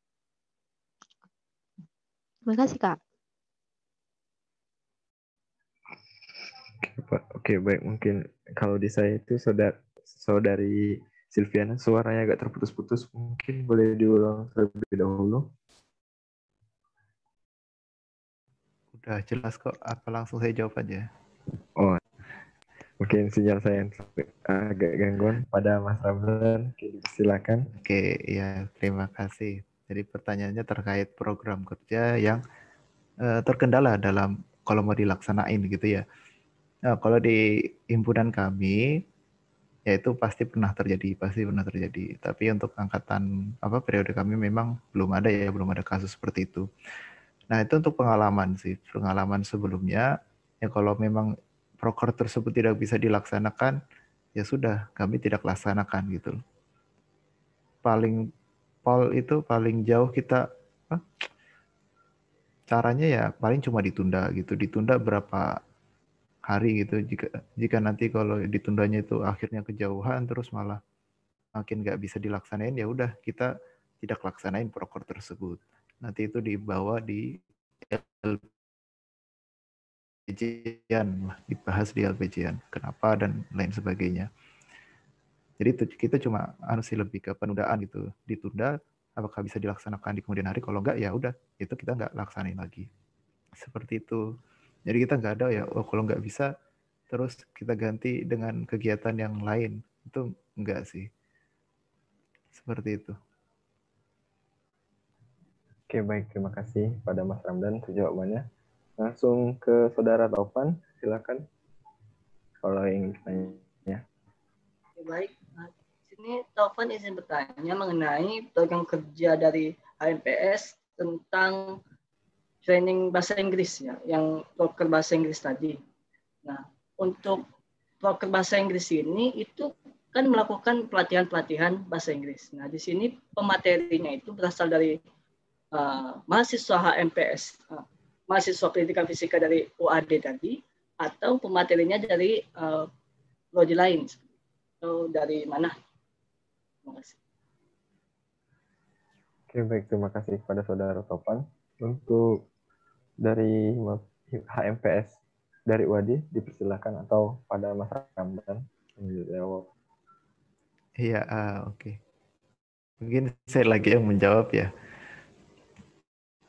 Terima kasih, Kak. Oke, baik. Mungkin kalau di saya itu Saudari Silviana, suaranya agak terputus-putus. Mungkin boleh diulang terlebih dahulu. Udah jelas kok, apa langsung saya jawab aja? Oh, Mungkin sinyal saya yang agak gangguan pada Mas Ramdan. Silakan. Oke, ya terima kasih. Jadi pertanyaannya terkait program kerja yang terkendala dalam kalau mau dilaksanain gitu ya. Nah, kalau di himpunan kami ya itu pasti pernah terjadi. Tapi untuk angkatan periode kami memang belum ada kasus seperti itu. Nah, itu untuk pengalaman sebelumnya ya kalau memang proker tersebut tidak bisa dilaksanakan ya sudah kami tidak laksanakan gitu. Paling jauh kita caranya ya paling cuma ditunda gitu. Ditunda berapa hari gitu. Jika nanti kalau ditundanya itu akhirnya kejauhan terus malah makin nggak bisa dilaksanain ya udah kita tidak laksanain proker tersebut. Nanti itu dibawa di LPJ-an, dibahas di LPJ-an. Kenapa dan lain sebagainya. Jadi itu kita cuma lebih ke penundaan gitu. Ditunda apakah bisa dilaksanakan di kemudian hari, kalau enggak ya udah itu kita nggak laksanain lagi. Seperti itu. Jadi kita nggak ada ya, kalau nggak bisa terus kita ganti dengan kegiatan yang lain. Itu enggak sih. Seperti itu. Oke, baik. Terima kasih pada Mas Ramdan untuk jawabannya. Langsung ke Saudara Taufan, silakan. Kalau ingin bertanya. Baik, sini Taufan izin bertanya mengenai program kerja dari HMPS tentang training bahasa Inggris ya, yang proker bahasa Inggris tadi. Nah, untuk proker bahasa Inggris ini itu kan melakukan pelatihan-pelatihan bahasa Inggris. Nah, di sini pematerinya itu berasal dari mahasiswa HMPS, mahasiswa pendidikan fisika dari UAD tadi, atau pematerinya dari prodi lain. Atau dari mana? Terima kasih. Oke, baik. Terima kasih kepada Saudara Topan. Untuk dari HMPS dari UAD, dipersilakan atau pada Mas Ramdan menjawab. Iya, oke. Mungkin saya lagi yang menjawab ya.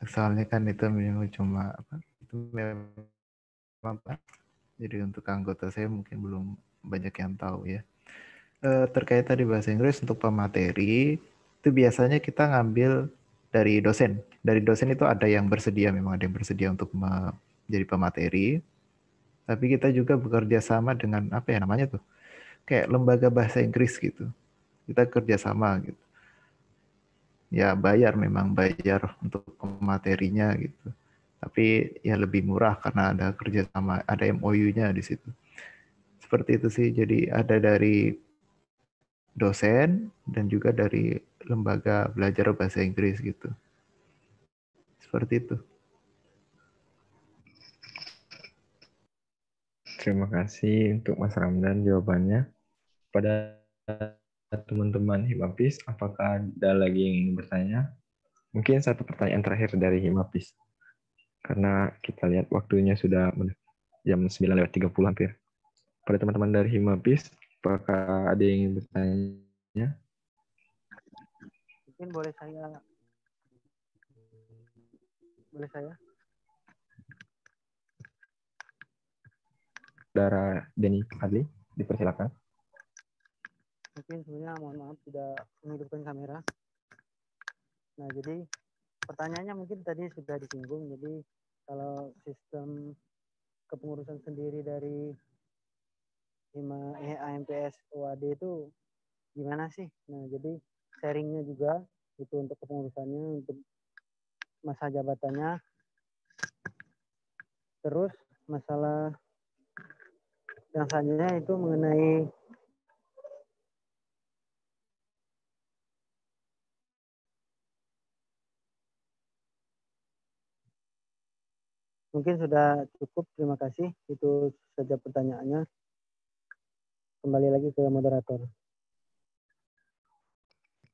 Soalnya kan itu memang cuma itu memang jadi untuk anggota saya mungkin belum banyak yang tahu ya. Terkait tadi bahasa Inggris untuk pemateri itu biasanya kita ngambil dari dosen. Dari dosen itu ada yang bersedia, memang ada yang bersedia untuk menjadi pemateri. Tapi kita juga bekerja sama dengan namanya tuh, kayak lembaga bahasa Inggris gitu. Kita kerjasama gitu. Ya memang bayar untuk materinya gitu. Tapi ya lebih murah karena ada kerjasama, ada MOU-nya di situ. Seperti itu sih. Jadi ada dari dosen dan juga dari lembaga belajar bahasa Inggris gitu. Seperti itu. Terima kasih untuk Mas Ramdan jawabannya. Pada teman-teman Himapis, apakah ada lagi yang ingin bertanya? Mungkin satu pertanyaan terakhir dari Himapis. Karena kita lihat waktunya sudah jam 9:30 hampir. Pada teman-teman dari Himapis, apakah ada yang ingin bertanya? Mungkin boleh saya? Saudara Denny Adli, dipersilakan. Mungkin sebenarnya mohon maaf tidak menghidupkan kamera. Nah, jadi pertanyaannya mungkin tadi sudah disinggung. Jadi kalau sistem kepengurusan sendiri dari HMPS UAD itu gimana sih? Nah, jadi sharingnya juga itu untuk kepengurusannya, untuk masa jabatannya. Terus masalah yang selanjutnya itu mengenai mungkin sudah cukup. Terima kasih. Itu saja pertanyaannya. Kembali lagi ke moderator.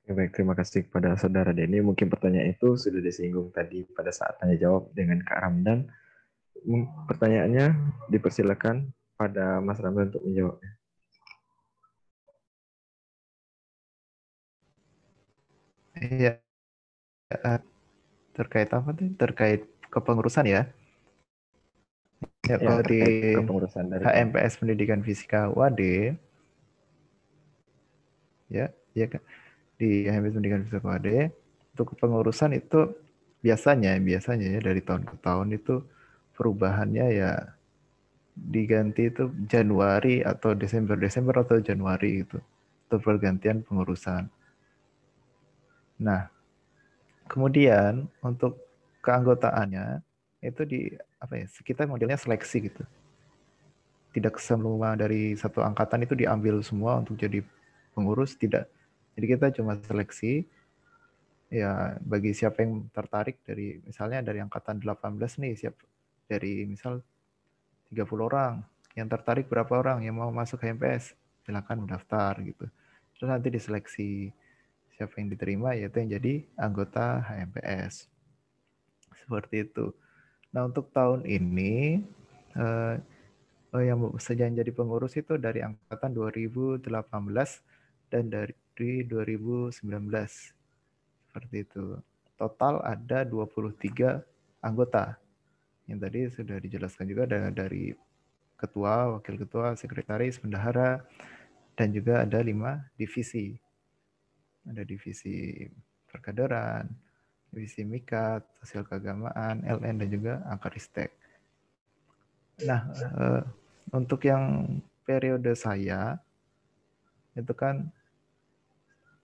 Baik, terima kasih kepada Saudara Denny. Mungkin pertanyaan itu sudah disinggung tadi pada saat tanya jawab dengan Kak Ramdan. Pertanyaannya dipersilakan pada Mas Ramdan untuk menjawabnya. Iya. Terkait apa tuh? Terkait kepengurusan ya. Ya, Ya, kalau di terkait kepengurusan dari HMPS Pendidikan Fisika UAD, ya, ya kan, di HMPS Pendidikan Fisika UAD, untuk kepengurusan itu biasanya ya dari tahun ke tahun itu perubahannya ya diganti itu Januari atau Desember atau Januari itu untuk pergantian pengurusan. Nah, kemudian untuk keanggotaannya itu di apa ya? Kita modelnya seleksi gitu. Tidak semua dari satu angkatan itu diambil semua untuk jadi pengurus, tidak. Jadi kita cuma seleksi ya bagi siapa yang tertarik dari misalnya dari angkatan 18 nih, siap dari misal 30 orang. Yang tertarik berapa orang yang mau masuk HMPS? Silakan mendaftar gitu. Terus nanti diseleksi siapa yang diterima yaitu yang jadi anggota HMPS. Seperti itu. Nah, untuk tahun ini yang sedang jadi pengurus itu dari angkatan 2018 dan dari 2019. Seperti itu. Total ada 23 anggota. Yang tadi sudah dijelaskan juga ada dari ketua, wakil ketua, sekretaris, bendahara, dan juga ada 5 divisi. Ada divisi perkaderan, divisi mikat, sosial keagamaan, LN, dan juga Akaristek. Nah, untuk yang periode saya, itu kan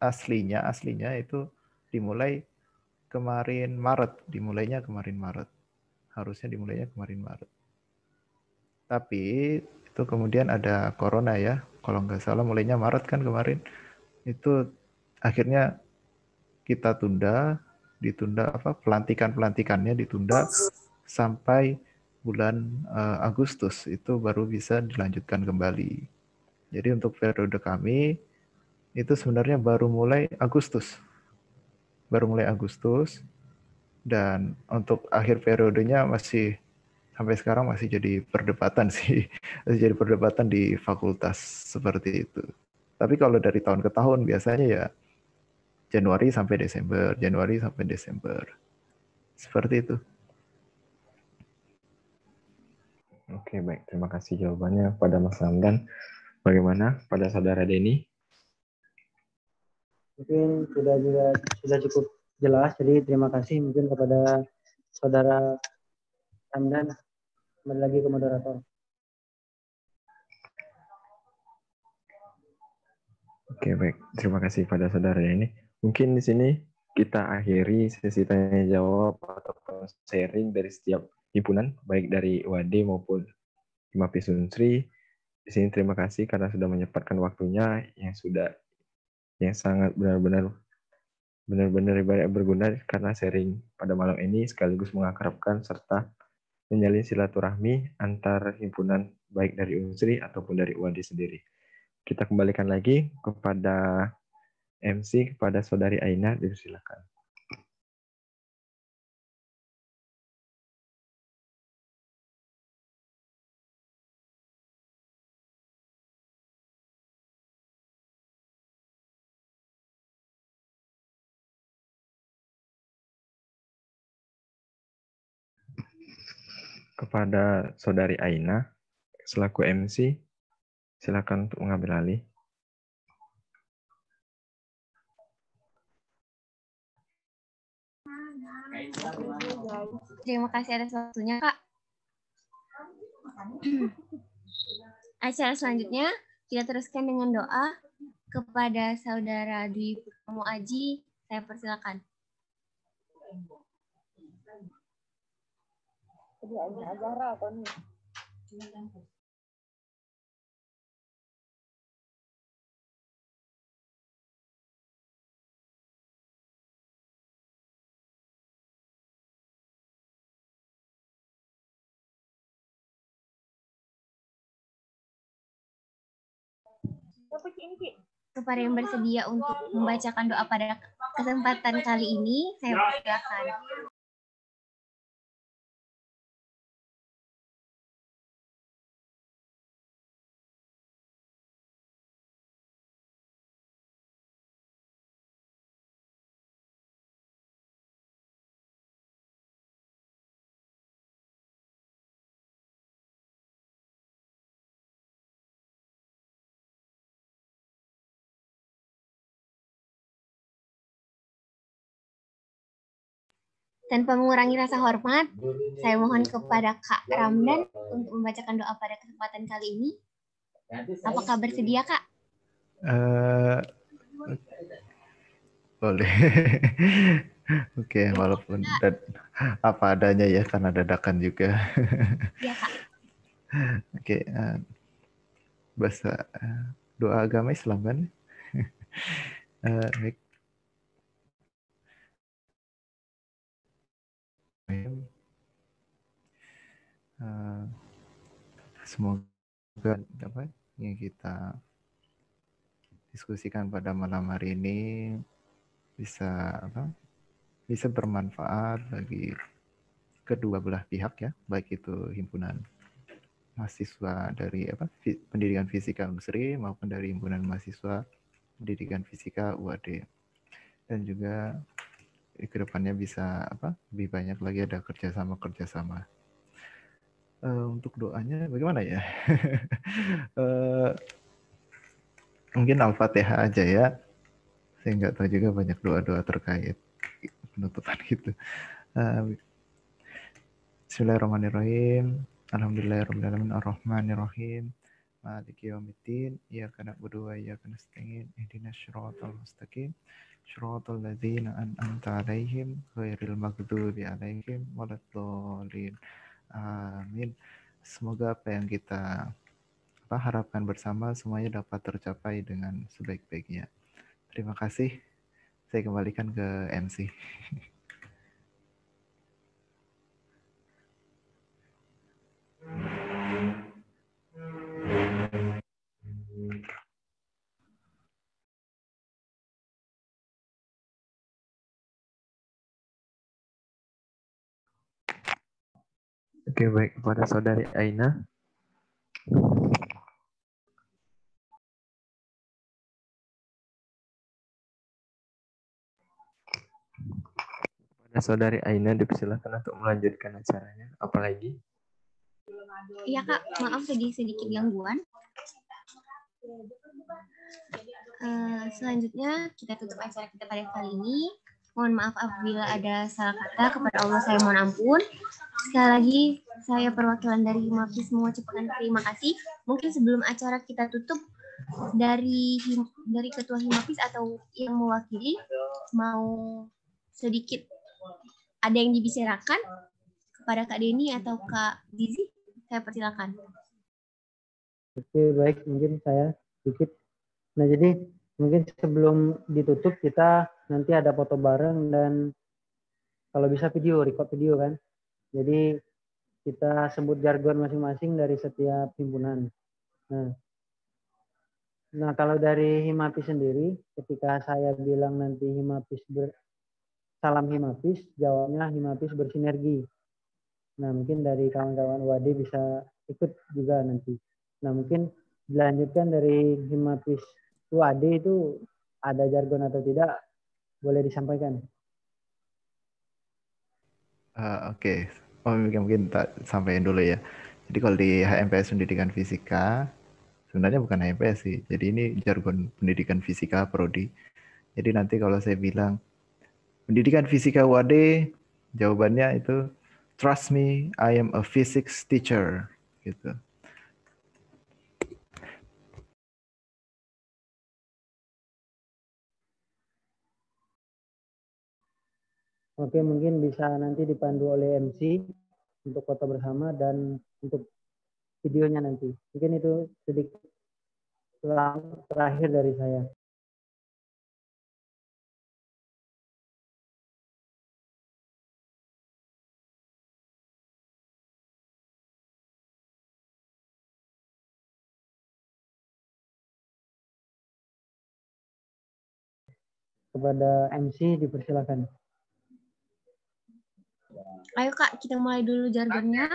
aslinya itu dimulai kemarin Maret. Harusnya dimulainya kemarin Maret. Tapi itu kemudian ada corona ya. Kalau nggak salah mulainya Maret kan kemarin. Itu akhirnya kita ditunda pelantikannya ditunda sampai bulan Agustus itu baru bisa dilanjutkan kembali. Jadi untuk periode kami itu sebenarnya baru mulai Agustus dan untuk akhir periodenya masih sampai sekarang masih jadi perdebatan sih. Masih jadi perdebatan di fakultas seperti itu. Tapi kalau dari tahun ke tahun biasanya ya Januari sampai Desember. Seperti itu. Oke, baik. Terima kasih jawabannya pada Mas Ramdan. Bagaimana pada saudara Denny? Mungkin sudah cukup jelas. Jadi terima kasih mungkin kepada saudara Ramdan. Kembali lagi ke moderator. Oke, baik. Terima kasih pada saudara Denny. Mungkin di sini kita akhiri sesi tanya jawab atau sharing dari setiap himpunan, baik dari UAD maupun Himapis Unsri. Di sini terima kasih karena sudah menyempatkan waktunya yang sangat benar-benar berguna karena sharing pada malam ini sekaligus mengakrabkan serta menjalin silaturahmi antar himpunan baik dari Unsri ataupun dari UAD sendiri. Kita kembalikan lagi kepada MC, kepada Saudari Aina, silakan. Kepada Saudari Aina, selaku MC, silakan untuk mengambil alih. Terima kasih atas waktunya, Kak. Acara selanjutnya kita teruskan dengan doa kepada Saudara Dwi Purnomo Aji. Saya persilakan. Kepada yang bersedia untuk membacakan doa pada kesempatan kali ini, saya persilakan. Tanpa mengurangi rasa hormat, saya mohon kepada Kak Ramdan untuk membacakan doa pada kesempatan kali ini. Apakah bersedia, Kak? Boleh. Oke, walaupun apa adanya ya, karena dadakan juga. Iya, Kak. Oke, bahasa doa agama Islam kan? Baik. Semoga apa yang kita diskusikan pada malam hari ini bisa bermanfaat bagi kedua belah pihak ya, baik itu himpunan mahasiswa dari pendidikan fisika Unsri maupun dari himpunan mahasiswa pendidikan fisika UAD, dan juga ke depannya bisa lebih banyak lagi ada kerjasama. Untuk doanya bagaimana ya? Mungkin Al-Fatihah aja ya. Saya nggak tahu juga banyak doa-doa terkait penutupan gitu. Bismillahirrahmanirrahim. Alhamdulillahirrahmanirrahim. Ar-Rahmanirrahim. Maliki yaumiddin. Iyyaka na'budu wa iyyaka nasta'in. Ihdinas siratal mustaqim. Siratal ladzina an'amta 'alaihim ghairil maghdubi 'alaihim waladdallin. Amin. Semoga apa yang kita harapkan bersama semuanya dapat tercapai dengan sebaik-baiknya. Terima kasih. Saya kembalikan ke MC. Oke, baik, kepada Saudari Aina. Kepada Saudari Aina dipersilakan untuk melanjutkan acaranya. Apalagi? Iya, Kak. Maaf tadi sedikit gangguan. Selanjutnya kita tutup acara kita pada kali ini. Mohon maaf apabila ada salah kata, kepada Allah saya mohon ampun. Sekali lagi saya perwakilan dari Himapis mengucapkan terima kasih. Mungkin sebelum acara kita tutup, dari Ketua Himapis atau yang mewakili mau sedikit ada yang dibicarakan kepada Kak Denny atau Kak Zizi, saya persilakan. Oke, baik, mungkin saya sedikit. Nah, jadi mungkin sebelum ditutup kita nanti ada foto bareng dan kalau bisa record video kan. Jadi kita sebut jargon masing-masing dari setiap himpunan. Nah, kalau dari Himapis sendiri, ketika saya bilang nanti salam Himapis, jawabnya Himapis bersinergi. Nah, mungkin dari kawan-kawan UAD bisa ikut juga nanti. Nah, mungkin dilanjutkan dari Himapis UAD itu ada jargon atau tidak, boleh disampaikan. Oke. Mungkin sampaikan dulu ya. Jadi kalau di HMPS Pendidikan Fisika, sebenarnya bukan HMPS sih. Jadi ini jargon Pendidikan Fisika Prodi. Jadi nanti kalau saya bilang Pendidikan Fisika UAD, jawabannya itu trust me, I am a physics teacher, gitu. Oke, mungkin bisa nanti dipandu oleh MC untuk foto bersama dan untuk videonya nanti. Mungkin itu sedikit terakhir dari saya. Kepada MC dipersilakan. Ayo Kak, kita mulai dulu jargonnya.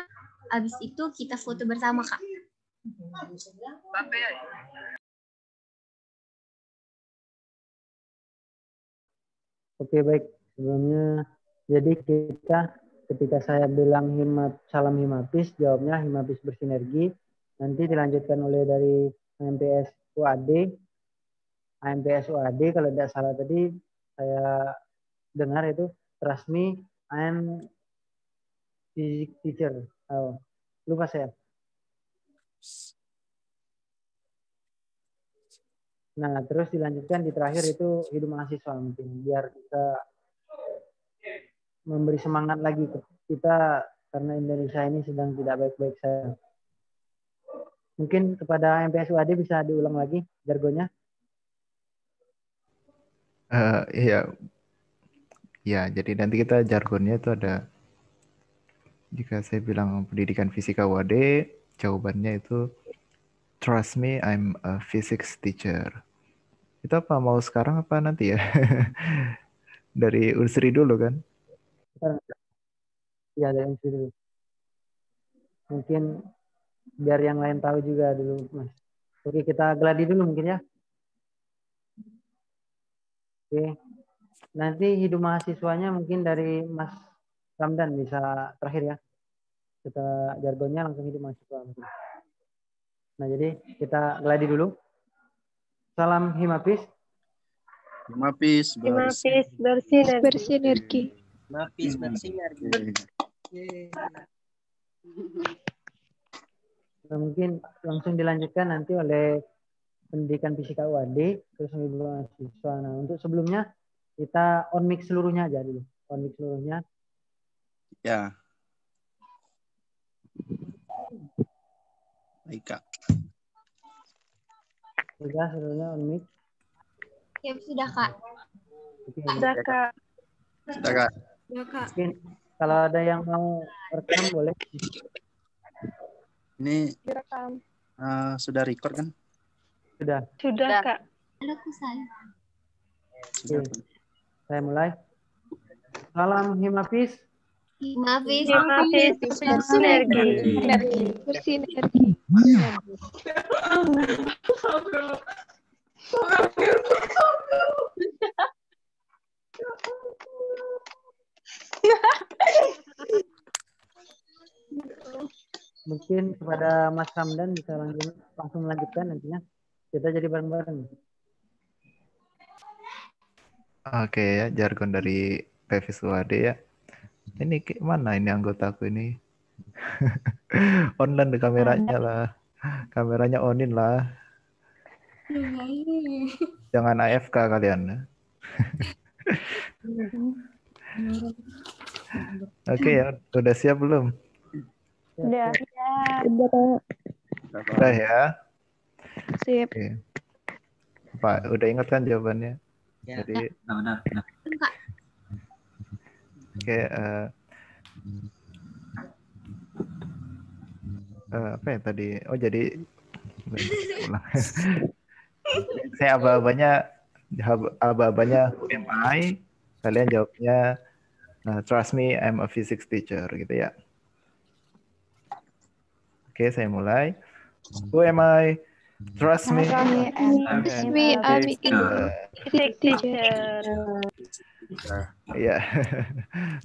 Habis itu kita foto bersama Kak. Oke, baik. Sebelumnya, jadi ketika saya bilang salam Himapis, jawabnya Himapis bersinergi. Nanti dilanjutkan oleh dari HMPS UAD. HMPS UAD, kalau tidak salah tadi saya dengar itu trust me, I'm physics teacher. Oh, lupa saya. Nah, terus dilanjutkan di terakhir itu hidup mahasiswa mungkin biar kita memberi semangat lagi ke kita karena Indonesia ini sedang tidak baik-baik saja. Mungkin kepada MPS UAD bisa diulang lagi jargonnya. Iya, ya. Jadi nanti kita jargonnya itu ada. Jika saya bilang pendidikan fisika UAD, jawabannya itu trust me, I'm a physics teacher. Itu apa mau sekarang apa nanti ya? Dari Unsri dulu kan? Ya, dari Unsri dulu. Mungkin biar yang lain tahu juga dulu, Mas. Oke, kita geladi dulu mungkin ya. Oke. Nanti hidup mahasiswanya mungkin dari Mas Ramdan bisa terakhir ya. Kita jargonnya langsung hidup mahasiswa. Nah, jadi kita geladi dulu. Salam Himapis. Himapis bersinergi. Himapis bersinergi. Nah, mungkin langsung dilanjutkan nanti oleh pendidikan fisika UAD terus mahasiswa. Nah, untuk sebelumnya kita on mic seluruhnya aja dulu. On mic seluruhnya. Ya. Baik, Kak. Sudah seluruhnya on mic. Ya, sudah, Kak. Sudah, Kak. Sudah, Kak. Mungkin kalau ada yang mau rekam boleh. Ini Direkam. Sudah record kan? Sudah, Kak. Aku saya. Oke. Saya mulai. Salam Himapis. Himapis Bersinergi. Mungkin kepada Mas Ramdan bisa langsung melanjutkan nantinya. Kita jadi bareng-bareng. Oke ya, jargon dari PVS UAD ya. Ini mana ini anggotaku ini? Online di kameranya lah. Kameranya onin lah. Jangan AFK kalian. Oke ya, udah siap belum? Udah. Udah ya. Sip. Oke. Pak, udah ingat kan jawabannya? Ya, Jadi, benar. Oke, apa ya tadi? Oh, jadi saya aba-abanya who am I? Kalian jawabnya trust me, I'm a physics teacher gitu ya. Oke, saya mulai. Who am I? Trust me. I'm a physics teacher. Iya,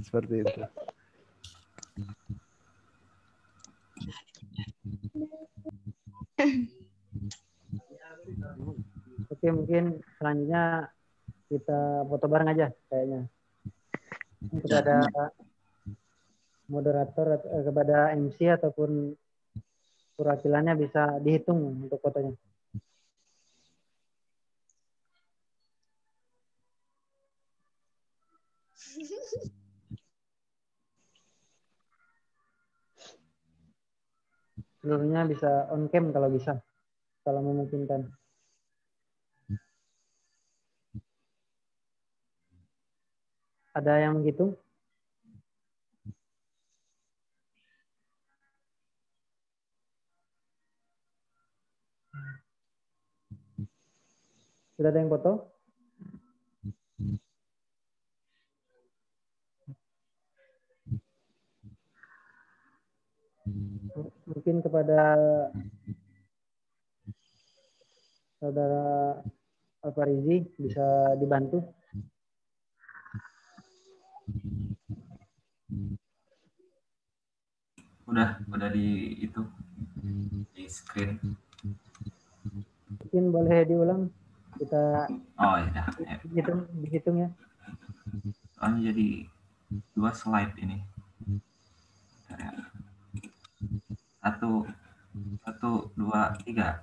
seperti itu. Oke, mungkin selanjutnya kita foto bareng aja kayaknya. Kepada moderator, kepada MC ataupun perwakilannya bisa dihitung untuk fotonya. Seluruhnya bisa on cam kalau bisa, kalau memungkinkan. Ada yang menghitung? Sudah ada yang foto? Mungkin kepada Saudara Alfarizi bisa dibantu. Udah di itu di screen. Mungkin boleh diulang kita Oh ya. dihitung ya. Soalnya jadi 2 slide ini. Satu, 2, 3.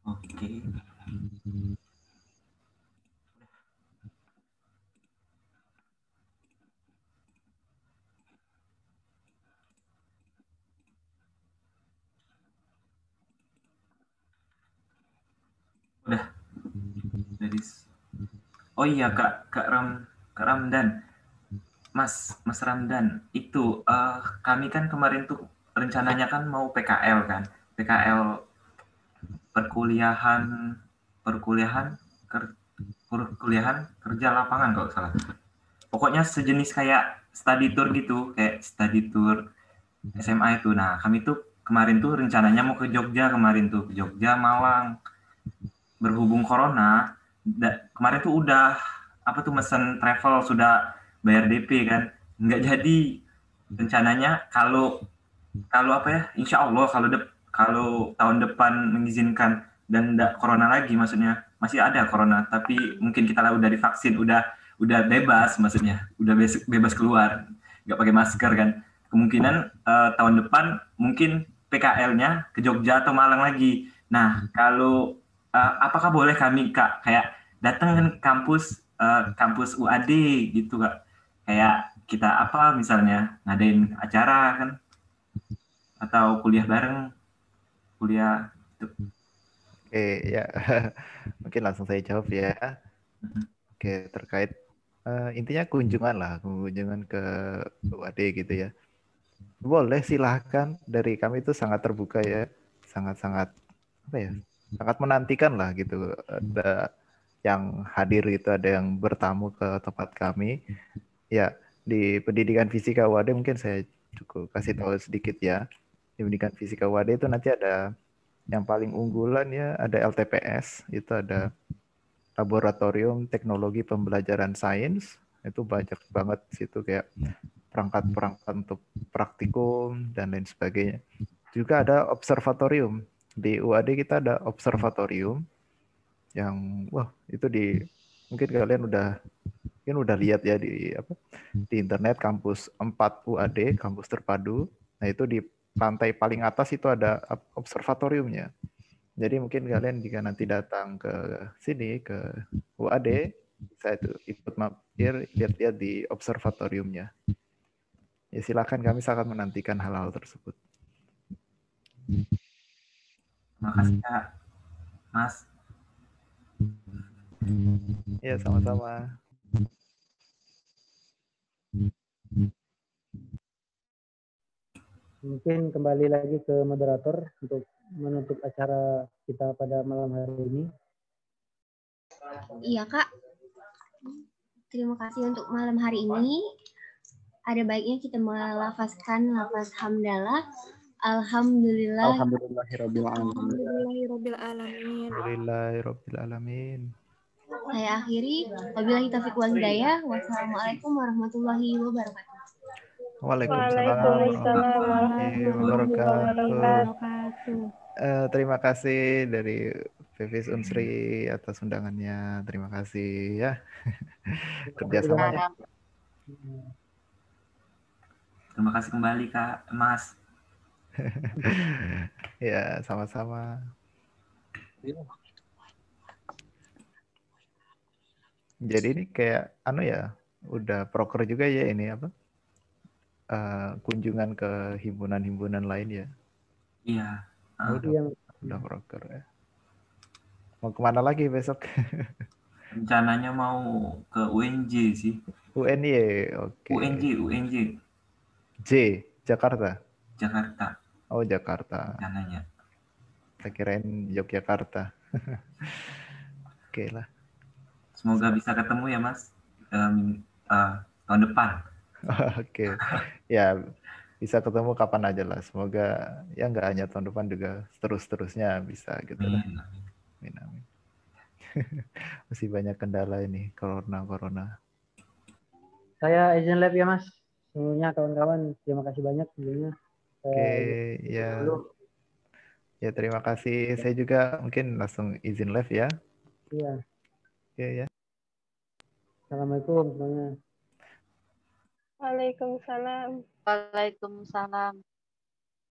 Oke. Udah. Jadi, oh iya Kak Ramdan, Mas Ramdan, itu kami kan kemarin tuh rencananya kan mau PKL kan, PKL perkuliahan kerja lapangan kalau salah. Pokoknya sejenis kayak study tour gitu, kayak study tour SMA itu. Nah, kami tuh kemarin tuh rencananya mau ke Jogja kemarin tuh, ke Jogja, Malang. Berhubung corona, kemarin tuh udah mesen travel, sudah bayar DP kan, nggak jadi. Rencananya kalau insya Allah kalau tahun depan mengizinkan dan nggak corona lagi, maksudnya masih ada corona tapi mungkin kita lah udah divaksin, udah bebas, maksudnya udah bebas keluar, nggak pakai masker kan, kemungkinan tahun depan mungkin PKL-nya ke Jogja atau Malang lagi. Nah, kalau apakah boleh kami Kak kayak datang kan kampus UAD gitu Kak, kayak kita misalnya ngadain acara kan, atau kuliah bareng, kuliah gitu. Oke, ya. Mungkin langsung saya jawab ya. Oke, terkait intinya kunjungan ke UAD gitu ya. Boleh, silahkan. Dari kami itu sangat terbuka ya. Sangat-sangat sangat menantikan lah gitu. Ada yang hadir gitu, ada yang bertamu ke tempat kami. Ya, di pendidikan fisika UAD mungkin saya cukup kasih tahu sedikit ya. Di pendidikan fisika UAD itu nanti ada yang paling unggulan ya, ada LTPS, itu ada Laboratorium Teknologi Pembelajaran Sains. Itu banyak banget situ kayak perangkat-perangkat untuk praktikum dan lain sebagainya. Juga ada observatorium. Di UAD kita ada observatorium yang itu mungkin kalian udah lihat ya di internet, kampus 4 UAD, kampus terpadu. Nah, itu di lantai paling atas itu ada observatoriumnya. Jadi mungkin kalian jika nanti datang ke sini ke UAD, bisa itu ikut mampir, lihat-lihat di observatoriumnya. Ya silakan, kami sangat menantikan hal-hal tersebut. Terima kasih Kak, Mas. Ya, sama-sama. Mungkin kembali lagi ke moderator untuk menutup acara kita pada malam hari ini. Iya Kak, terima kasih untuk malam hari ini. Ada baiknya kita melafazkan lafaz hamdalah. Alhamdulillah. Alhamdulillahirabbil alamin. Alhamdulillahirabbil alamin. Saya akhiri. Wabillahi taufiq wal hidayah. Wassalamualaikum warahmatullahi wabarakatuh. Waalaikumsalam warahmatullahi wabarakatuh. Terima kasih dari Vivis Unsri atas undangannya. Terima kasih ya kerjasamanya. Terima kasih kembali Kak, Mas. Ya, sama-sama. Jadi ini kayak udah proker juga ya ini kunjungan ke himpunan-himpunan lain ya. Iya. Udah proker ya. Mau kemana lagi besok? Rencananya mau ke UNJ sih. UNY, oke. UNJ. Jakarta. Jakarta. Oh, Jakarta. Rencananya. Saya kirain Yogyakarta. Oke lah. Semoga bisa ketemu ya Mas tahun depan. Oke. Ya, bisa ketemu kapan aja lah. Semoga ya nggak hanya tahun depan, juga terus-terusnya bisa gitu lah. Amin. Masih banyak kendala ini, corona. Saya izin live ya Mas. Semuanya kawan-kawan, terima kasih banyak sebelumnya. Oke, ya. Ya, terima kasih. Saya juga mungkin langsung izin live ya. Iya. Oke ya. Assalamualaikum semuanya. Waalaikumsalam. Waalaikumsalam.